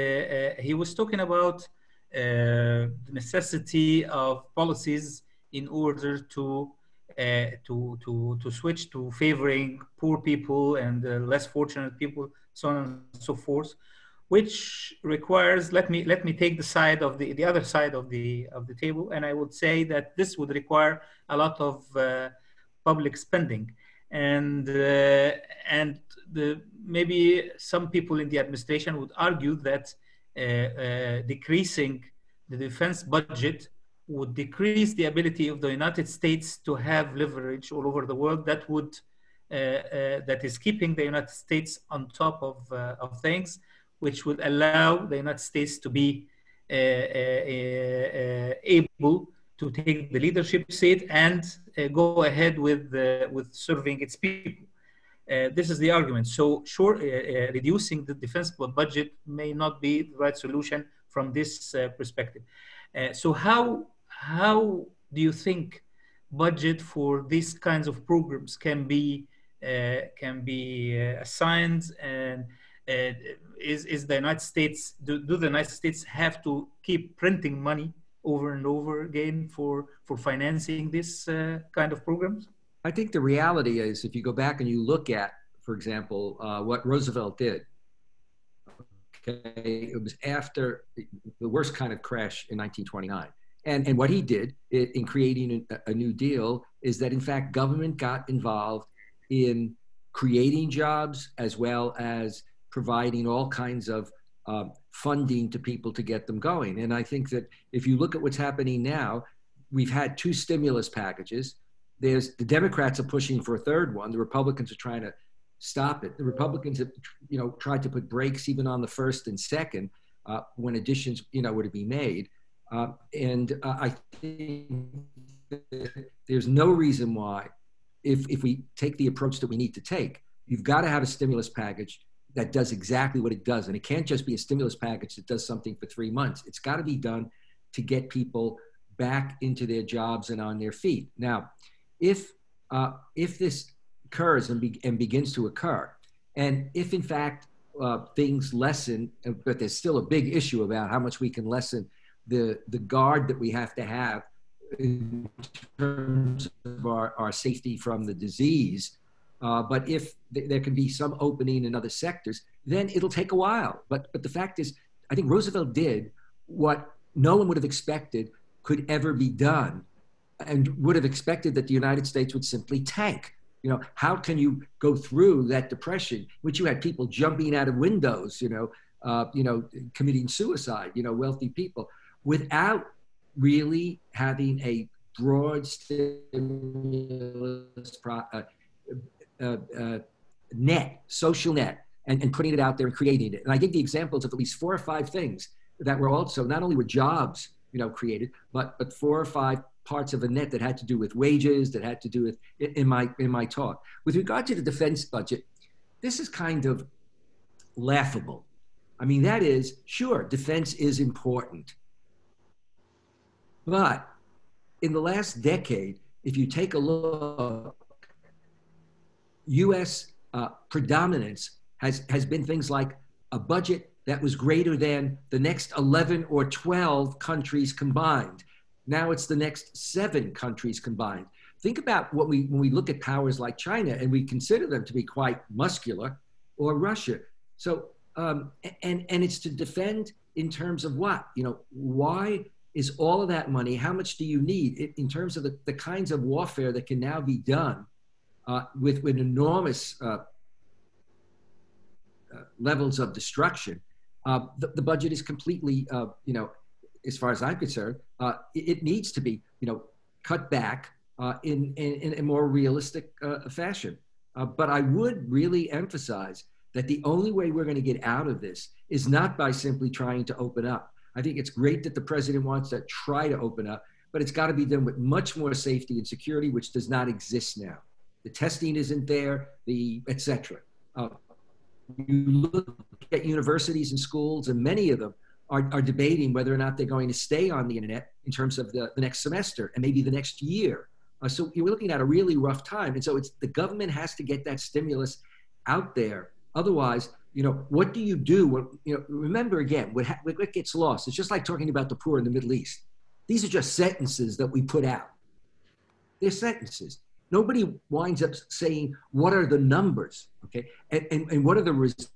he was talking about the necessity of policies in order to switch to favoring poor people and less fortunate people, so on and so forth, which requires, let me take the side of the other side of the table, and I would say that this would require a lot of public spending, and maybe some people in the administration would argue that decreasing the defense budget would decrease the ability of the United States to have leverage all over the world that would that is keeping the United States on top of things, which would allow the United States to be able to take the leadership seat and go ahead with serving its people. This is the argument. So sure, reducing the defense budget may not be the right solution from this perspective. So how do you think budget for these kinds of programs can be assigned, and is the United States, do the United States have to keep printing money over and over again for financing this kind of programs? I think the reality is, if you go back and you look at, for example, what Roosevelt did, okay, it was after the worst kind of crash in 1929. And what he did in creating a New Deal is that, in fact, government got involved in creating jobs as well as providing all kinds of funding to people to get them going. And I think that if you look at what's happening now, we've had two stimulus packages. The Democrats are pushing for a third one. The Republicans are trying to stop it. The Republicans have, tried to put brakes even on the first and second when additions, were to be made. I think there's no reason why, if we take the approach that we need to take, you've got to have a stimulus package that does exactly what it does. And it can't just be a stimulus package that does something for 3 months. It's got to be done to get people back into their jobs and on their feet. Now, if this occurs and begins to occur, and if in fact things lessen, but there's still a big issue about how much we can lessen the guard that we have to have in terms of our safety from the disease. But if there can be some opening in other sectors, then it'll take a while. But the fact is, I think Roosevelt did what no one would have expected could ever be done, and would have expected that the United States would simply tank. How can you go through that depression, which you had people jumping out of windows, committing suicide, wealthy people, without really having a broad stimulus net, social net, and putting it out there and creating it. And I give the examples of at least 4 or 5 things that were also, not only were jobs, created, but 4 or 5 parts of a net that had to do with wages, that had to do with in my talk. With regard to the defense budget, this is kind of laughable. I mean, that is, sure, defense is important. But in the last decade, if you take a look, U.S. Predominance has been things like a budget that was greater than the next 11 or 12 countries combined. Now it's the next 7 countries combined. Think about when we look at powers like China and we consider them to be quite muscular, or Russia. So, and it's to defend in terms of what? You know, why is all of that money, how much do you need in terms of the kinds of warfare that can now be done with enormous levels of destruction? The budget is completely, you know, as far as I'm concerned, it needs to be, you know, cut back in a more realistic fashion. But I would really emphasize that the only way we're going to get out of this is not by simply trying to open up. I think it's great that the president wants to try to open up, but it's got to be done with much more safety and security, which does not exist now. The testing isn't there, et cetera. You look at universities and schools, and many of them are debating whether or not they're going to stay on the internet in terms of the next semester and maybe the next year. So you're looking at a really rough time. And so the government has to get that stimulus out there. Otherwise, you know, what do you do? When, you know, remember again, what gets lost? It's just like talking about the poor in the Middle East. These are just sentences that we put out. They're sentences. Nobody winds up saying, what are the numbers, okay? And what are the results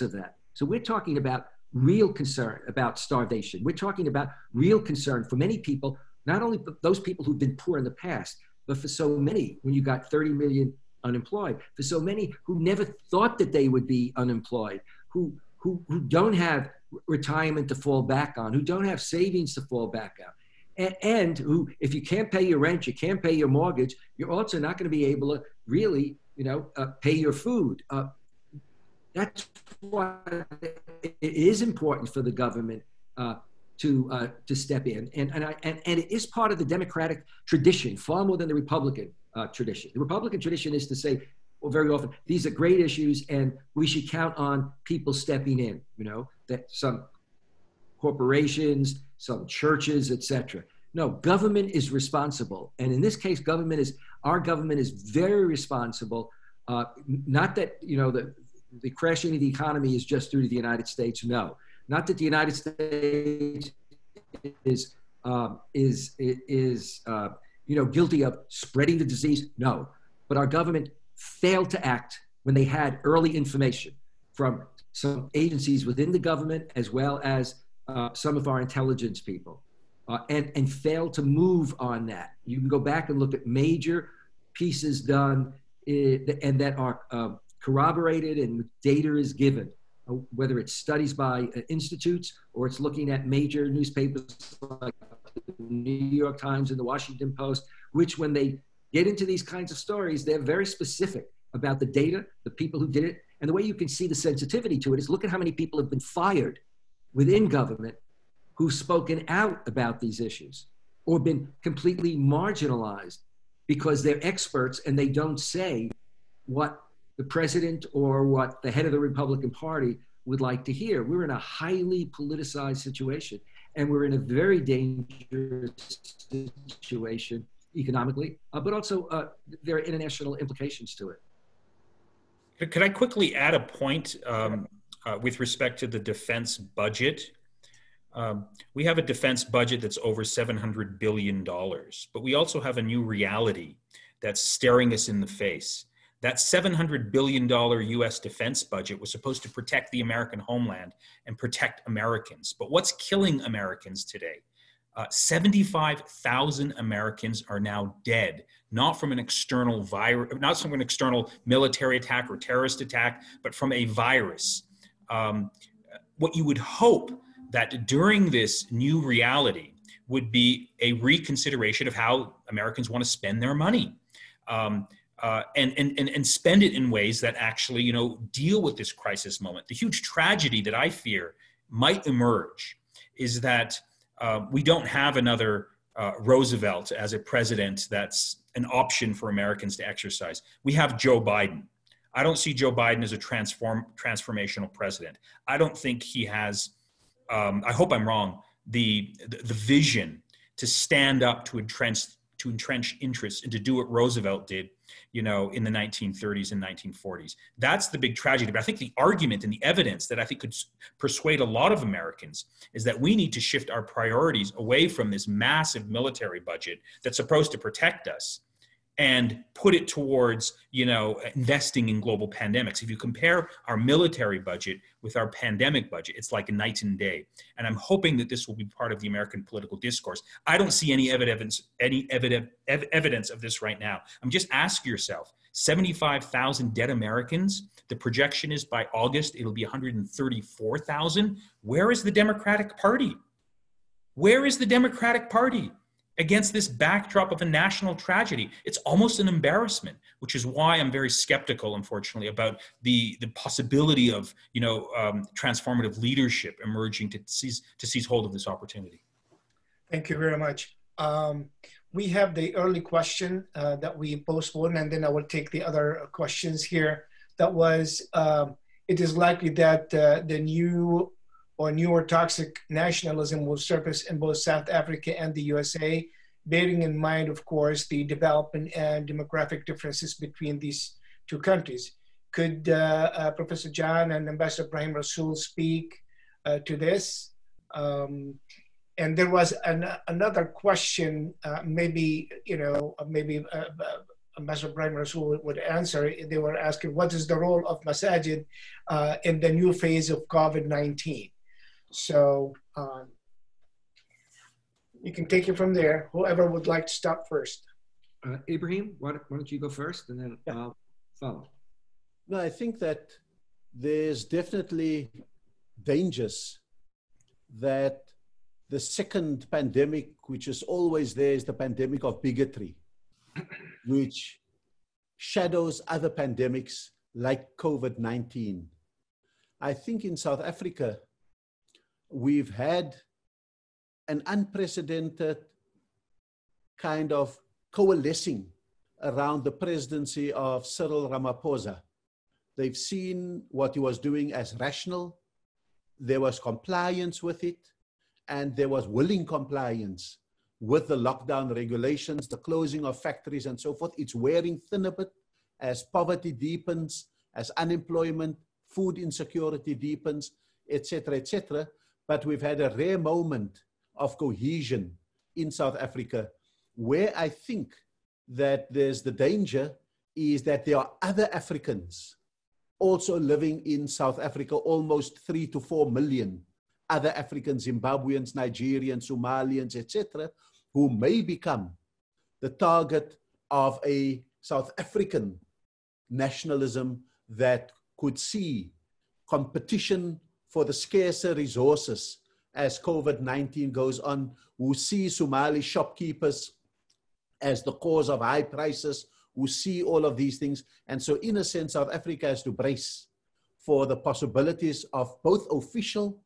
of that? So we're talking about real concern about starvation. We're talking about real concern for many people, not only those people who've been poor in the past, but for so many, when you got 30 million unemployed, for so many who never thought that they would be unemployed, who don't have retirement to fall back on, who don't have savings to fall back on. And who, if you can't pay your rent, you can't pay your mortgage, you're also not going to be able to really, you know, pay your food. That's why it is important for the government to step in, and it is part of the Democratic tradition, far more than the Republican tradition. The Republican tradition is to say, well, very often, these are great issues, and we should count on people stepping in. You know, that some corporations, some churches, etc. No, government is responsible. And in this case, our government is very responsible. Not that, you know, the crashing of the economy is just due to the United States. No, not that the United States is you know, guilty of spreading the disease. No, but our government failed to act when they had early information from some agencies within the government, as well as some of our intelligence people, and failed to move on that. You can go back and look at major pieces done and that are corroborated and data is given, whether it's studies by institutes or it's looking at major newspapers like the New York Times and the Washington Post, which when they get into these kinds of stories, they're very specific about the data, the people who did it. And the way you can see the sensitivity to it is look at how many people have been fired within government who've spoken out about these issues or been completely marginalized because they're experts and they don't say what the president or what the head of the Republican Party would like to hear. We're in a highly politicized situation, and we're in a very dangerous situation economically, but also there are international implications to it. Could I quickly add a point with respect to the defense budget? We have a defense budget that's over $700 billion, but we also have a new reality that's staring us in the face. That $700 billion US defense budget was supposed to protect the American homeland and protect Americans. But what's killing Americans today? 75,000 Americans are now dead, not from an external virus, not from an external military attack or terrorist attack, but from a virus. What you would hope that during this new reality would be a reconsideration of how Americans want to spend their money. And spend it in ways that actually, you know, deal with this crisis moment. The huge tragedy that I fear might emerge is that we don't have another Roosevelt as a president that's an option for Americans to exercise. We have Joe Biden. I don't see Joe Biden as a transformational president. I don't think he has, I hope I'm wrong, the vision to stand up to entrench interests and to do what Roosevelt did, in the 1930s and 1940s. That's the big tragedy. But I think the argument and the evidence that I think could persuade a lot of Americans is that we need to shift our priorities away from this massive military budget that's supposed to protect us and put it towards, investing in global pandemics. If you compare our military budget with our pandemic budget, it's like a night and day. And I'm hoping that this will be part of the American political discourse. I don't see any evidence of this right now. Just asking yourself, 75,000 dead Americans. The projection is by August, it'll be 134,000. Where is the Democratic Party? Where is the Democratic Party against this backdrop of a national tragedy? It's almost an embarrassment, which is why I'm very skeptical, unfortunately, about the possibility of transformative leadership emerging to seize hold of this opportunity. Thank you very much. We have the early question that we postponed, and then I will take the other questions here. That was, it is likely that the new or newer toxic nationalism will surface in both South Africa and the USA, bearing in mind, of course, the development and demographic differences between these two countries. Could Professor John and Ambassador Ebrahim Rassol speak to this? And there was another question, maybe Ambassador Ebrahim Rassol would answer. They were asking, what is the role of masajid in the new phase of COVID-19? So you can take it from there. Whoever would like to stop first. Ebrahim, why don't you go first, and then I'll follow. No, I think that there's definitely dangers that the second pandemic, which is always there, is the pandemic of bigotry, which shadows other pandemics like COVID-19. I think in South Africa, we've had an unprecedented kind of coalescing around the presidency of Cyril Ramaphosa. They've seen what he was doing as rational. There was compliance with it, and there was willing compliance with the lockdown regulations, the closing of factories and so forth. It's wearing thin a bit as poverty deepens, as unemployment, food insecurity deepens, etc., etc. But we've had a rare moment of cohesion in South Africa, where I think that there's the danger is that there are other Africans also living in South Africa, almost 3 to 4 million other Africans, Zimbabweans, Nigerians, Somalians, etc., who may become the target of a South African nationalism that could see competition for the scarcer resources as COVID-19 goes on, who see Somali shopkeepers as the cause of high prices, who see all of these things. And so in a sense, South Africa has to brace for the possibilities of both official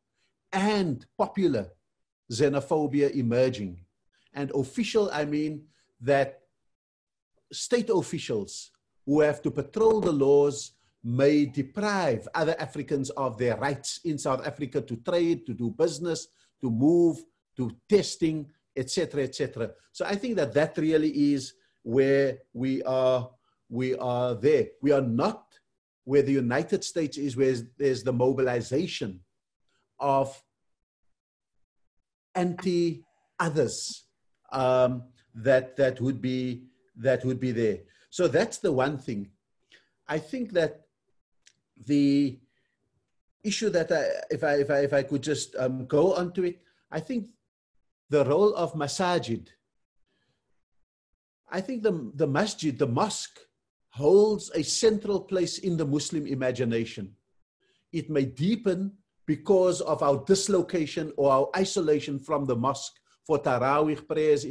and popular xenophobia emerging. And official, I mean that state officials who have to patrol the laws may deprive other Africans of their rights in South Africa to trade, to do business, to move, to testing, etc., etc. So I think that that really is where we are there. We are not where the United States is, where there's the mobilization of anti-others that would be there. So that's the one thing. I think that the issue that if I could just go onto it, I think the role of masajid. I think the masjid, the mosque, holds a central place in the Muslim imagination. It may deepen because of our dislocation or our isolation from the mosque for Taraweeh prayers,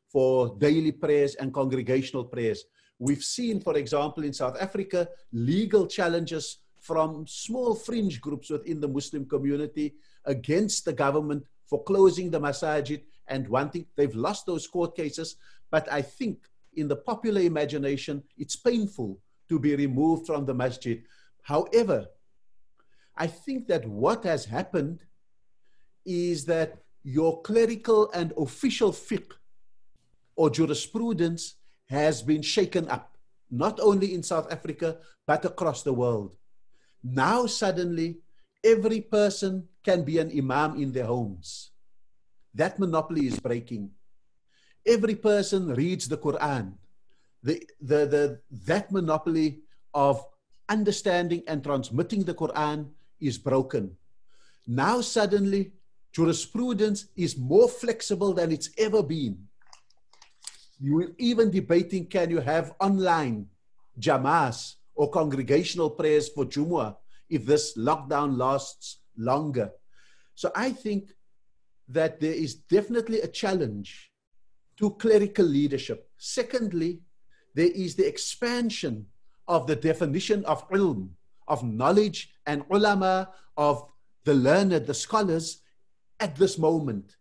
for daily prayers and congregational prayers. We've seen, for example, in South Africa, legal challenges from small fringe groups within the Muslim community against the government for closing the masajid and wanting. They've lost those court cases, but I think in the popular imagination, it's painful to be removed from the masjid. However, I think that what has happened is that your clerical and official fiqh or jurisprudence has been shaken up, not only in South Africa, but across the world. Now suddenly, every person can be an imam in their homes. That monopoly is breaking. Every person reads the Quran. That monopoly of understanding and transmitting the Quran is broken. Now suddenly, jurisprudence is more flexible than it's ever been. You will even debating, can you have online jamaas or congregational prayers for Jumu'ah if this lockdown lasts longer? So I think that there is definitely a challenge to clerical leadership. Secondly, there is the expansion of the definition of ilm, of knowledge and ulama, of the learned, the scholars at this moment.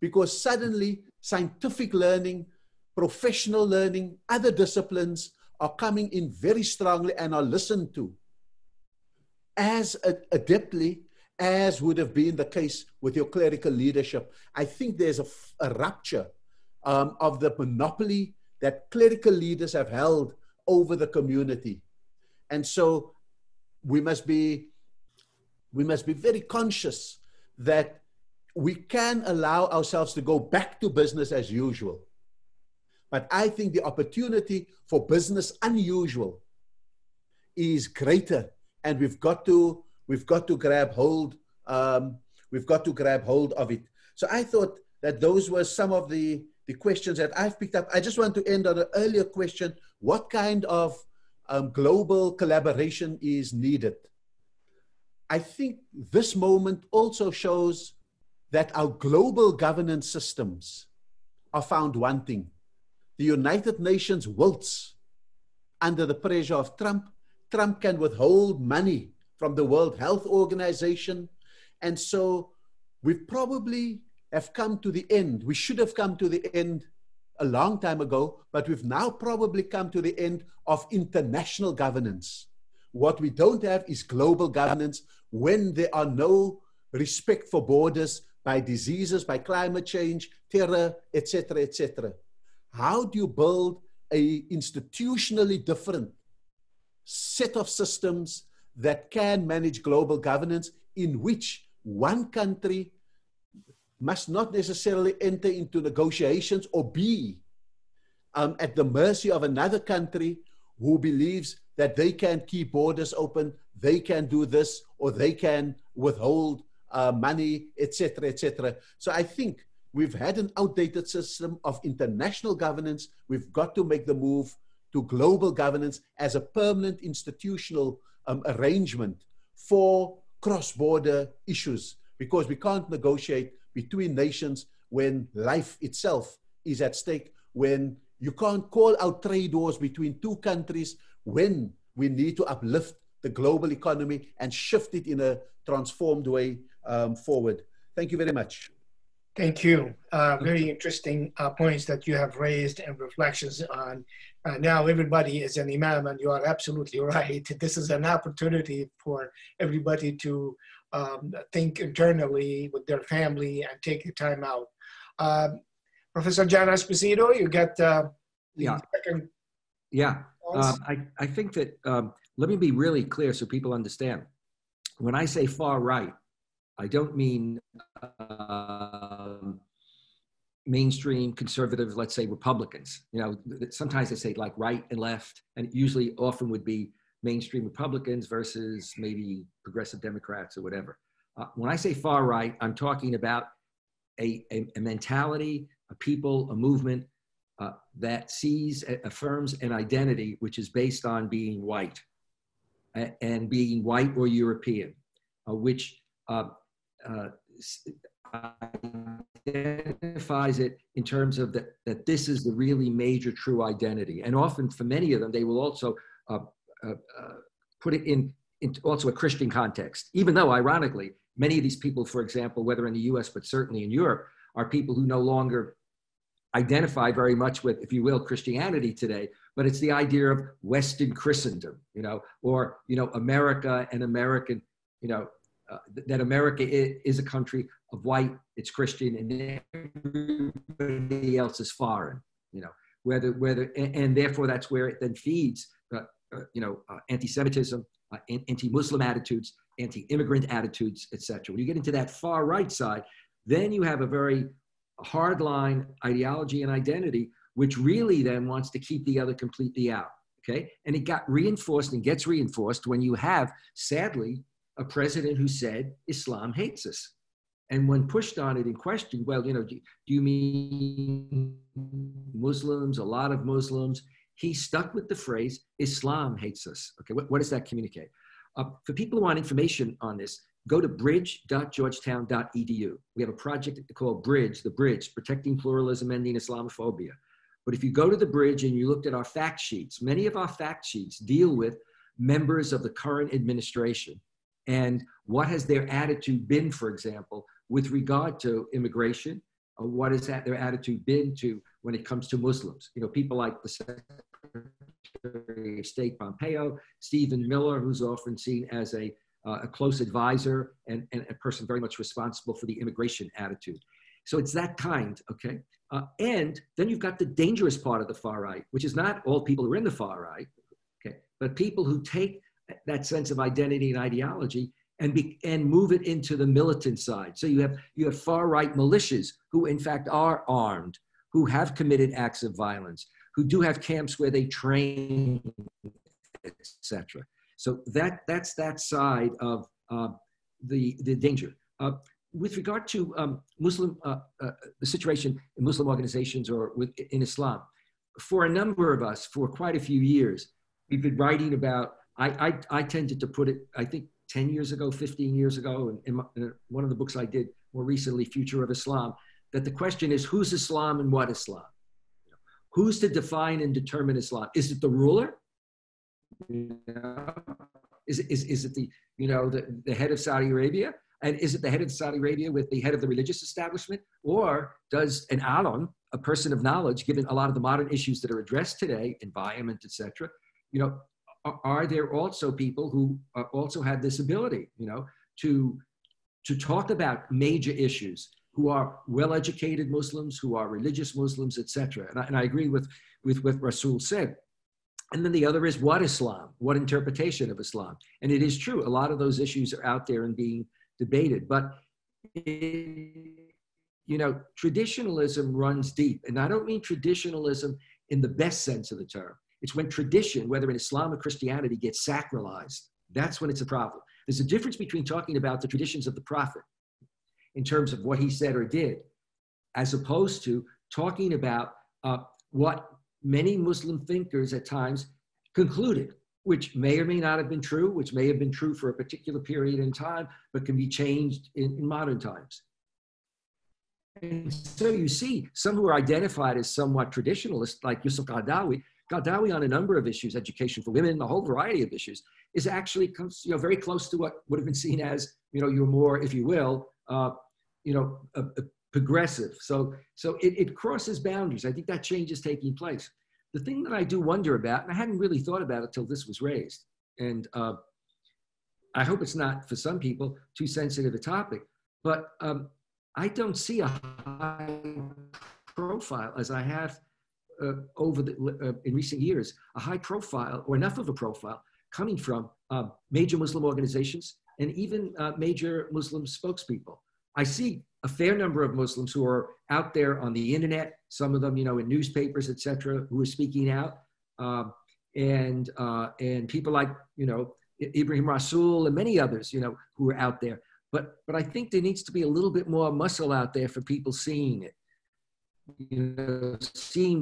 Because suddenly scientific learning, professional learning, other disciplines are coming in very strongly and are listened to as adeptly as would have been the case with your clerical leadership. I think there's a rupture of the monopoly that clerical leaders have held over the community. And so we must be very conscious that we can allow ourselves to go back to business as usual. But I think the opportunity for business unusual is greater, and we've got to grab hold. We've got to grab hold of it. So I thought that those were some of the questions that I've picked up. I just want to end on an earlier question: what kind of global collaboration is needed? I think this moment also shows that our global governance systems are found wanting. The United Nations wilts under the pressure of Trump. Trump can withhold money from the World Health Organization. And so we probably have come to the end. We should have come to the end a long time ago, but we've now probably come to the end of international governance. What we don't have is global governance when there are no respect for borders by diseases, by climate change, terror, etc., etc. How do you build a institutionally different set of systems that can manage global governance, in which one country must not necessarily enter into negotiations or be at the mercy of another country who believes that they can keep borders open, they can do this, or they can withhold money, etc., etc. So I think we've had an outdated system of international governance. We've got to make the move to global governance as a permanent institutional arrangement for cross-border issues, because we can't negotiate between nations when life itself is at stake, when you can't call out trade wars between two countries, when we need to uplift the global economy and shift it in a transformed way forward. Thank you very much. Thank you. Very interesting points that you have raised and reflections on. Now everybody is an imam, and you are absolutely right. This is an opportunity for everybody to think internally with their family and take the time out. Professor John Esposito, you got the second. Yeah, I think that, let me be really clear so people understand. When I say far right, I don't mean mainstream conservative, let's say Republicans. You know, sometimes they say like right and left, and it usually often would be mainstream Republicans versus maybe progressive Democrats or whatever. When I say far right, I'm talking about a mentality, a people, a movement that sees, affirms an identity which is based on being white and being white or European, which identifies it in terms of that this is the really major true identity. And often for many of them, they will also put it in also a Christian context, even though ironically, many of these people, for example, whether in the US, but certainly in Europe, are people who no longer identify very much with, if you will, Christianity today, but it's the idea of Western Christendom, or, America and American, that America is a country of white, it's Christian, and everybody else is foreign, and therefore that's where it then feeds, anti-Semitism, anti-Muslim attitudes, anti-immigrant attitudes, etc. When you get into that far right side, then you have a very hardline ideology and identity, which really then wants to keep the other completely out, okay? And it got reinforced and gets reinforced when you have, sadly, a president who said Islam hates us. And when pushed on it and questioned, well, do you mean Muslims, a lot of Muslims? He stuck with the phrase, Islam hates us. Okay, what does that communicate? For people who want information on this, go to bridge.georgetown.edu. We have a project called Bridge, the Bridge, Protecting Pluralism, Ending Islamophobia. But if you go to the Bridge and you looked at our fact sheets, many of our fact sheets deal with members of the current administration and what has their attitude been, for example, with regard to immigration, or what has their attitude been to when it comes to Muslims. People like the Secretary of State Pompeo, Stephen Miller, who's often seen as a close advisor and a person very much responsible for the immigration attitude. So it's that kind, okay? And then you've got the dangerous part of the far right, which is not all people who are in the far right, okay? But people who take that sense of identity and ideology and move it into the militant side. So you have far right militias who in fact are armed, who have committed acts of violence, who do have camps where they train, etc. So that's that side of the danger. With regard to Muslim, the situation in Muslim organizations or in Islam, for a number of us, for quite a few years, we've been writing about, I tended to put it, I think 10 years ago, 15 years ago, in one of the books I did more recently, Future of Islam, that the question is, who's Islam and what Islam? Who's to define and determine Islam? Is it the ruler? Is it the head of Saudi Arabia? And is it the head of Saudi Arabia with the head of the religious establishment? Or does an alim, a person of knowledge, given a lot of the modern issues that are addressed today, environment, etc., are there also people who also have this ability, to talk about major issues, who are well-educated Muslims, who are religious Muslims, etc. And I agree with what Rasul said. And then the other is what Islam, what interpretation of Islam. And it is true, a lot of those issues are out there and being debated. But, traditionalism runs deep. And I don't mean traditionalism in the best sense of the term. It's when tradition, whether in Islam or Christianity, gets sacralized. That's when it's a problem. There's a difference between talking about the traditions of the Prophet in terms of what he said or did, as opposed to talking about what many Muslim thinkers at times concluded, which may or may not have been true, which may have been true for a particular period in time, but can be changed in modern times. And so you see some who are identified as somewhat traditionalist, like Yusuf Qaradawi on a number of issues, education for women, a whole variety of issues, is actually very close to what would have been seen as, you're more, if you will, progressive. So it crosses boundaries. I think that change is taking place. The thing that I do wonder about, and I hadn't really thought about it till this was raised, and I hope it's not, for some people, too sensitive a topic, but I don't see a high profile, as I have in recent years, a high profile, or enough of a profile, coming from major Muslim organizations and even major Muslim spokespeople. I see a fair number of Muslims who are out there on the internet, some of them, in newspapers, etc., who are speaking out, and people like, Ebrahim Rassol and many others, who are out there. But I think there needs to be a little bit more muscle out there for people seeing it, seeing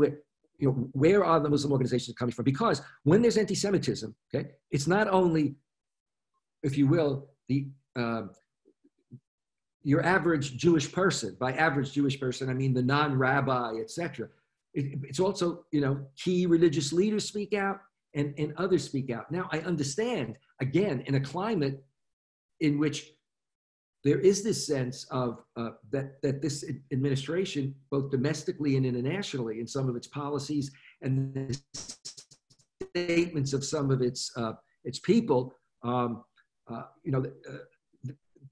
where are the Muslim organizations coming from? Because when there's anti-Semitism, okay, it's not only, if you will, your average Jewish person. By average Jewish person, I mean the non-rabbi, etc. It's also, key religious leaders speak out and others speak out. Now, I understand, again, in a climate in which there is this sense of that this administration, both domestically and internationally, in some of its policies and the statements of some of its people,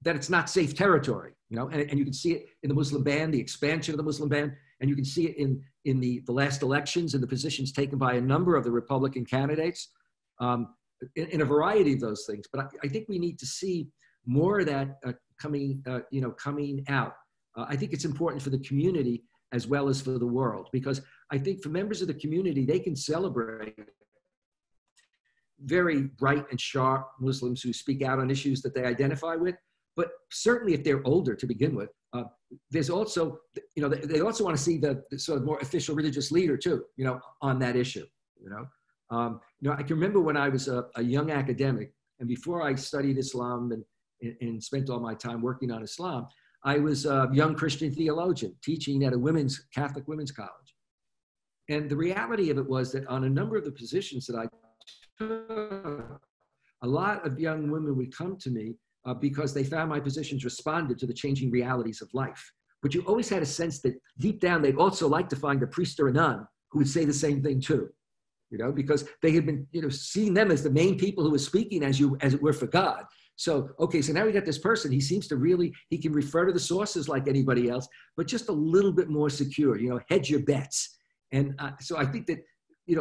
that it's not safe territory, and you can see it in the Muslim ban, the expansion of the Muslim ban, and you can see it in the last elections and the positions taken by a number of the Republican candidates, in a variety of those things. But I think we need to see more of that coming out. I think it's important for the community as well as for the world, because I think for members of the community, they can celebrate very bright and sharp Muslims who speak out on issues that they identify with. But certainly if they're older to begin with, there's also, they also want to see the sort of more official religious leader too, on that issue, I can remember when I was a young academic, and before I studied Islam and spent all my time working on Islam, I was a young Christian theologian teaching at a Catholic women's college. And the reality of it was that on a number of the positions that I took, a lot of young women would come to me because they found my positions responded to the changing realities of life. But you always had a sense that deep down, they'd also like to find a priest or a nun who would say the same thing too, because they had been, seeing them as the main people who were speaking as it were for God. So, okay, so now we got this person, he seems to he can refer to the sources like anybody else, but just a little bit more secure, hedge your bets. And so I think that,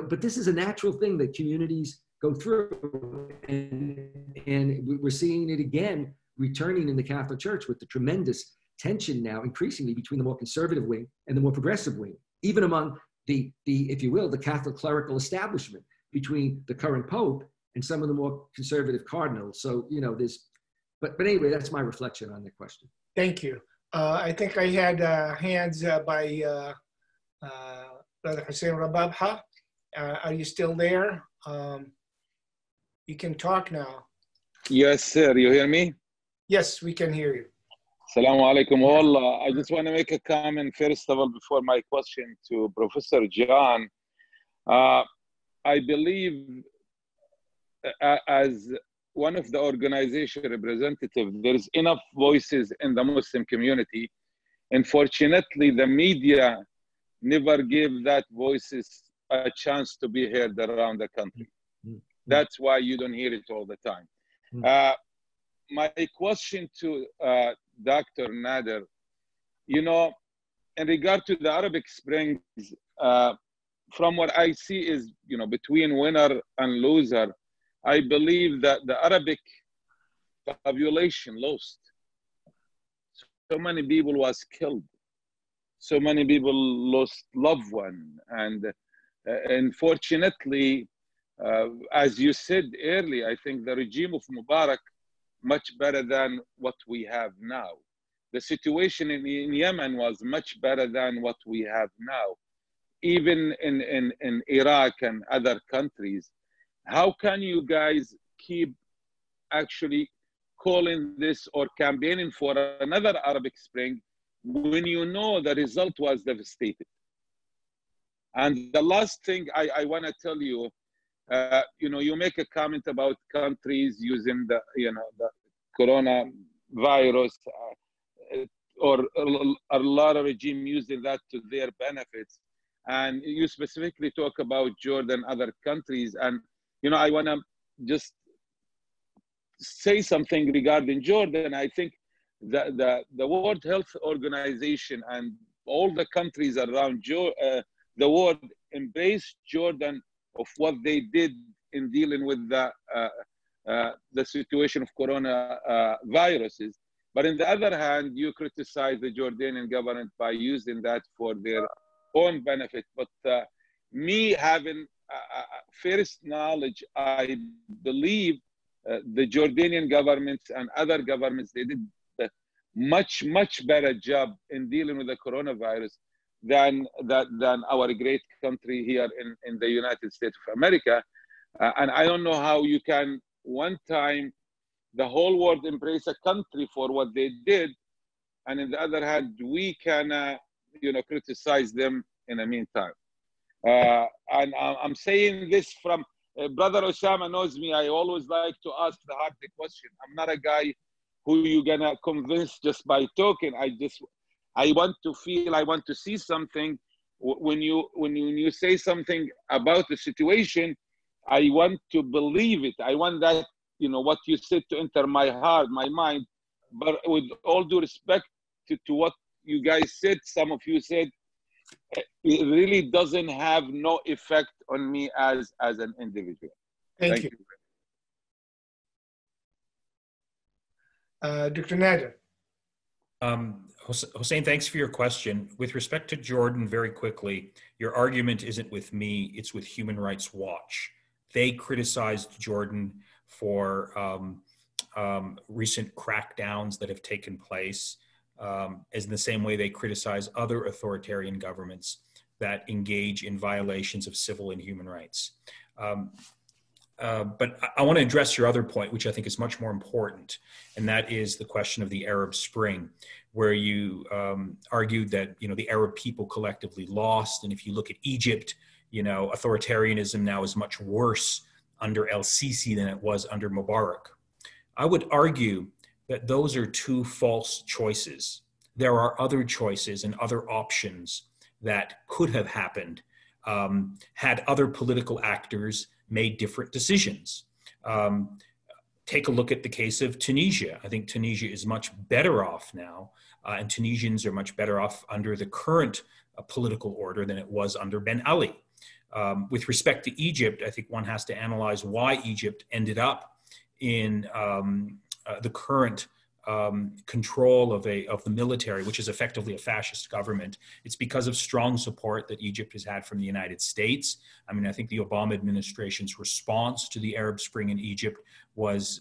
but this is a natural thing that communities go through. And we're seeing it again, returning in the Catholic Church with the tremendous tension now increasingly between the more conservative wing and the more progressive wing, even among the if you will, the Catholic clerical establishment, between the current Pope and some of the more conservative cardinals. So, but anyway, that's my reflection on the question. Thank you. I think I had hands by Brother Hussein Rababha. Are you still there? You can talk now. Yes, sir. You hear me? Yes, we can hear you. Assalamu alaikum all. I just want to make a comment first of all before my question to Professor John. I believe as one of the organization representative, there's enough voices in the Muslim community. Unfortunately, the media never gave that voices a chance to be heard around the country. That's why you don't hear it all the time. My question to Dr. Nader, in regard to the Arabic Springs, from what I see is, between winner and loser, I believe that the Arabic population lost. So many people was killed. So many people lost loved one. And unfortunately, as you said earlier, I think the regime of Mubarak much better than what we have now. The situation in Yemen was much better than what we have now. Even in Iraq and other countries, how can you guys keep actually calling this or campaigning for another Arabic Spring when you know the result was devastating? And the last thing I want to tell you, you make a comment about countries using the coronavirus or a lot of regime using that to their benefits. And you specifically talk about Jordan, other countries. And, I want to just say something regarding Jordan. I think the World Health Organization and all the countries around the world embraced Jordan of what they did in dealing with the situation of coronaviruses. But on the other hand, you criticize the Jordanian government by using that for their own benefit. But me having first knowledge, I believe the Jordanian governments and other governments, they did a much, much better job in dealing with the coronavirus than our great country here in the United States of America. And I don't know how you can one time the whole world embrace a country for what they did, and on the other hand, we can criticize them in the meantime. And I'm saying this from Brother Osama knows me. I always like to ask the hard question. I'm not a guy who you're gonna convince just by talking. I want to feel, I want to see something. When you say something about the situation, I want to believe it. I want that, you know, what you said to enter my heart, my mind. But with all due respect to what you guys said, some of you said, it really doesn't have no effect on me as an individual. Thank you. Dr. Nader. Hossein, thanks for your question. With respect to Jordan, very quickly, your argument isn't with me, it's with Human Rights Watch. They criticized Jordan for recent crackdowns that have taken place, as in the same way they criticize other authoritarian governments that engage in violations of civil and human rights. But I want to address your other point, which I think is much more important, and that is the question of the Arab Spring, where you argued that, you know, the Arab people collectively lost. And if you look at Egypt, you know, authoritarianism now is much worse under el-Sisi than it was under Mubarak. I would argue that those are two false choices. There are other choices and other options that could have happened had other political actors made different decisions. Take a look at the case of Tunisia. I think Tunisia is much better off now, and Tunisians are much better off under the current political order than it was under Ben Ali. With respect to Egypt, I think one has to analyze why Egypt ended up in the current control of the military, which is effectively a fascist government. It's because of strong support that Egypt has had from the United States. I mean, I think the Obama administration's response to the Arab Spring in Egypt was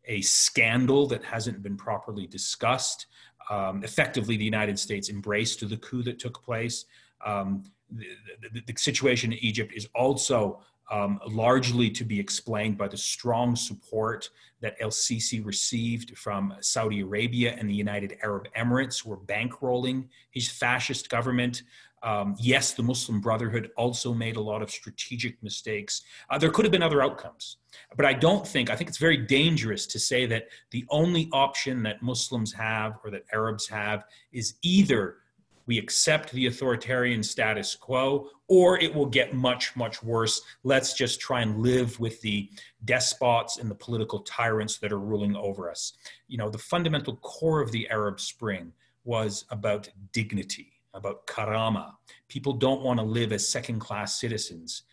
a scandal that hasn't been properly discussed. Effectively, the United States embraced the coup that took place. The situation in Egypt is also largely to be explained by the strong support that el-Sisi received from Saudi Arabia and the United Arab Emirates, who were bankrolling his fascist government. Yes, the Muslim Brotherhood also made a lot of strategic mistakes. There could have been other outcomes, but I think it's very dangerous to say that the only option that Muslims have or that Arabs have is either we accept the authoritarian status quo, or it will get much, much worse. Let's just try and live with the despots and the political tyrants that are ruling over us. You know, the fundamental core of the Arab Spring was about dignity, about karama. People don't want to live as second-class citizens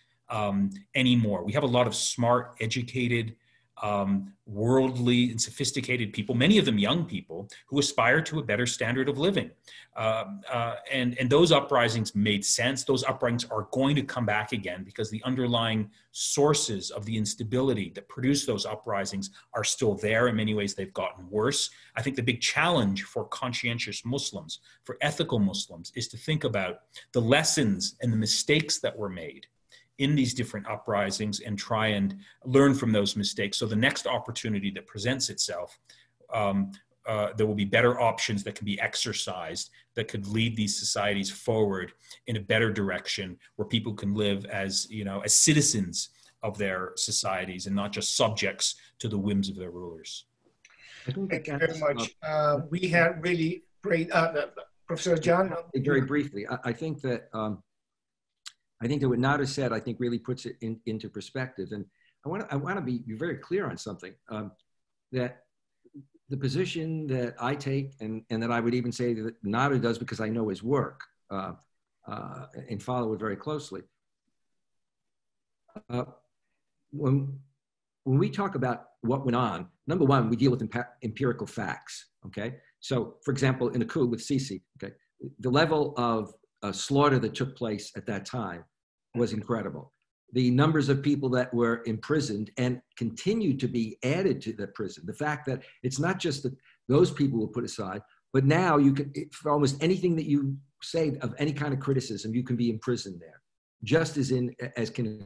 anymore. We have a lot of smart, educated, worldly and sophisticated people, many of them young people, who aspire to a better standard of living. And those uprisings made sense. Those uprisings are going to come back again because the underlying sources of the instability that produced those uprisings are still there. In many ways, they've gotten worse. I think the big challenge for conscientious Muslims, for ethical Muslims, is to think about the lessons and the mistakes that were made in these different uprisings and try and learn from those mistakes. So the next opportunity that presents itself, there will be better options that can be exercised that could lead these societies forward in a better direction, where people can live as, you know, as citizens of their societies and not just subjects to the whims of their rulers. Thank you very much. We had really great, Professor John. Very briefly, I think that what Nader said, I think, really puts it into perspective. And I want to be very clear on something, that the position that I take, and that I would even say that Nader does because I know his work and follow it very closely. When we talk about what went on, number one, we deal with empirical facts, okay? So, for example, in a coup with Sisi, okay, the level of slaughter that took place at that time was incredible. The numbers of people that were imprisoned and continue to be added to the prison. The fact that it's not just that those people were put aside, but now you can, for almost anything that you say of any kind of criticism, you can be imprisoned there, just as can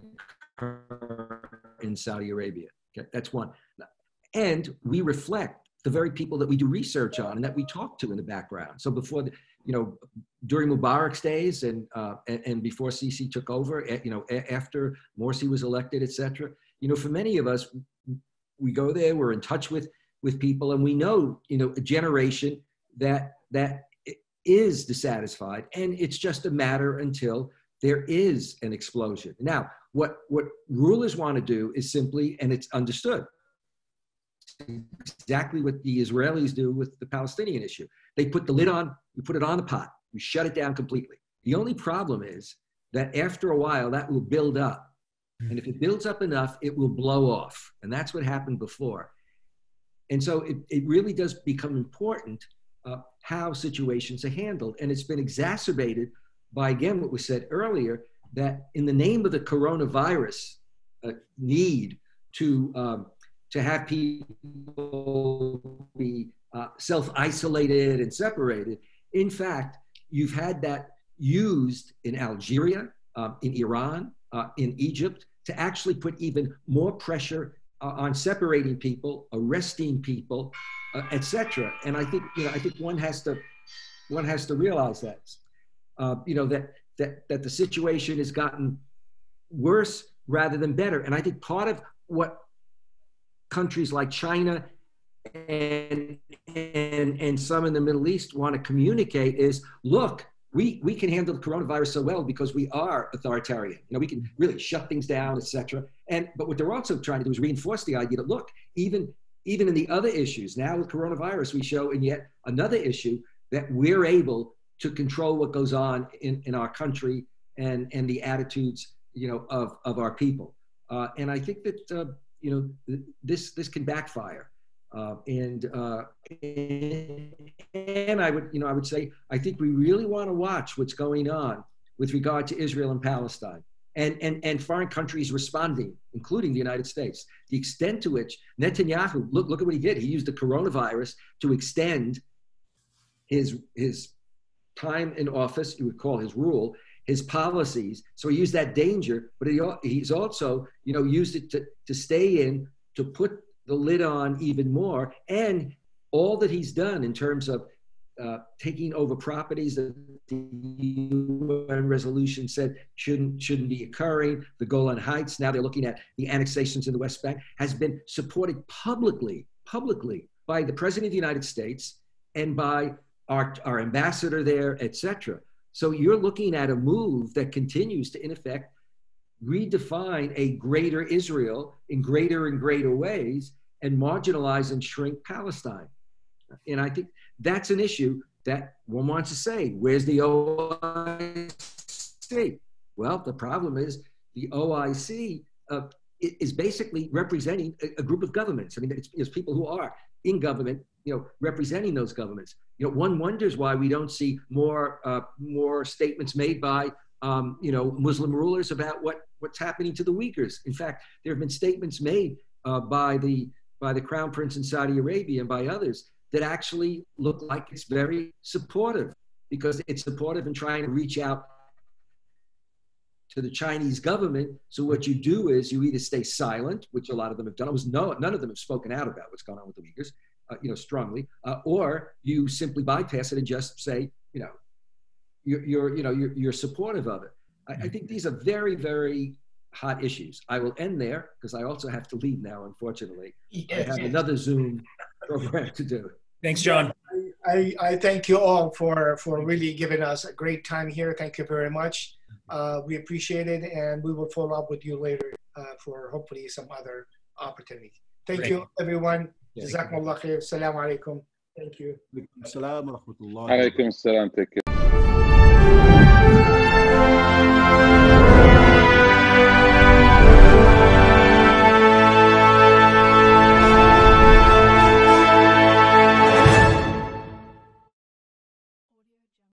occur in Saudi Arabia. Okay, that's one. And we reflect the very people that we do research on and that we talk to in the background. So before the, you know, during Mubarak's days and before Sisi took over, you know, after Morsi was elected, et cetera, you know, for many of us, we go there, we're in touch with with people, and we know, a generation that is dissatisfied, and it's just a matter until there is an explosion. Now, what rulers want to do is simply, and it's understood, exactly what the Israelis do with the Palestinian issue. They put the lid on, we put it on the pot, we shut it down completely. The only problem is that after a while, that will build up. And if it builds up enough, it will blow off. And that's what happened before. And so it really does become important how situations are handled. And it's been exacerbated by, again, what was said earlier, that in the name of the coronavirus need to have people be self-isolated and separated, in fact, you've had that used in Algeria, in Iran, in Egypt, to actually put even more pressure on separating people, arresting people, etc. And I think one has to realize that that the situation has gotten worse rather than better. And I think part of what countries like China and some in the Middle East want to communicate is, look, we can handle the coronavirus so well because we are authoritarian. We can really shut things down, etc. But what they're also trying to do is reinforce the idea that, look, even in the other issues, now with coronavirus, we show in yet another issue that we're able to control what goes on in our country and the attitudes, of our people. And I think that, this can backfire. And I would say, I think we really want to watch what's going on with regard to Israel and Palestine and foreign countries responding, including the United States. The extent to which Netanyahu, look at what he did. He used the coronavirus to extend his time in office, you would call his rule, his policies. So he used that danger, but he's also, used it to stay in, to put the lid on even more. And all that he's done in terms of taking over properties that the UN resolution said shouldn't be occurring, the Golan Heights, now they're looking at the annexations in the West Bank, has been supported publicly by the President of the United States and by our ambassador there, etc. So you're looking at a move that continues to, in effect, redefine a greater Israel in greater and greater ways and marginalize and shrink Palestine. And I think that's an issue that one wants to say, where's the OIC? Well, the problem is the OIC is basically representing a group of governments. I mean, it's people who are in government, representing those governments. One wonders why we don't see more statements made by Muslim rulers about what's happening to the Uyghurs. In fact, there have been statements made by the Crown Prince in Saudi Arabia and by others that actually look like it's very supportive, because it's supportive in trying to reach out to the Chinese government. So what you do is you either stay silent, which a lot of them have done. None of them have spoken out about what's going on with the Uyghurs, strongly, or you simply bypass it and just say, you're supportive of it. I think these are very, very hot issues. I will end there because I also have to leave now, unfortunately. Yes. I have another Zoom program to do. Thanks, John. I thank you all for really giving us a great time here. Thank you very much. We appreciate it, and we will follow up with you later for hopefully some other opportunity. Thank you, everyone. Jazakumullah khair. Assalamu alaikum. Thank you. Alaikum assalam wa rahmatullah. Alaikum assalam. Take care.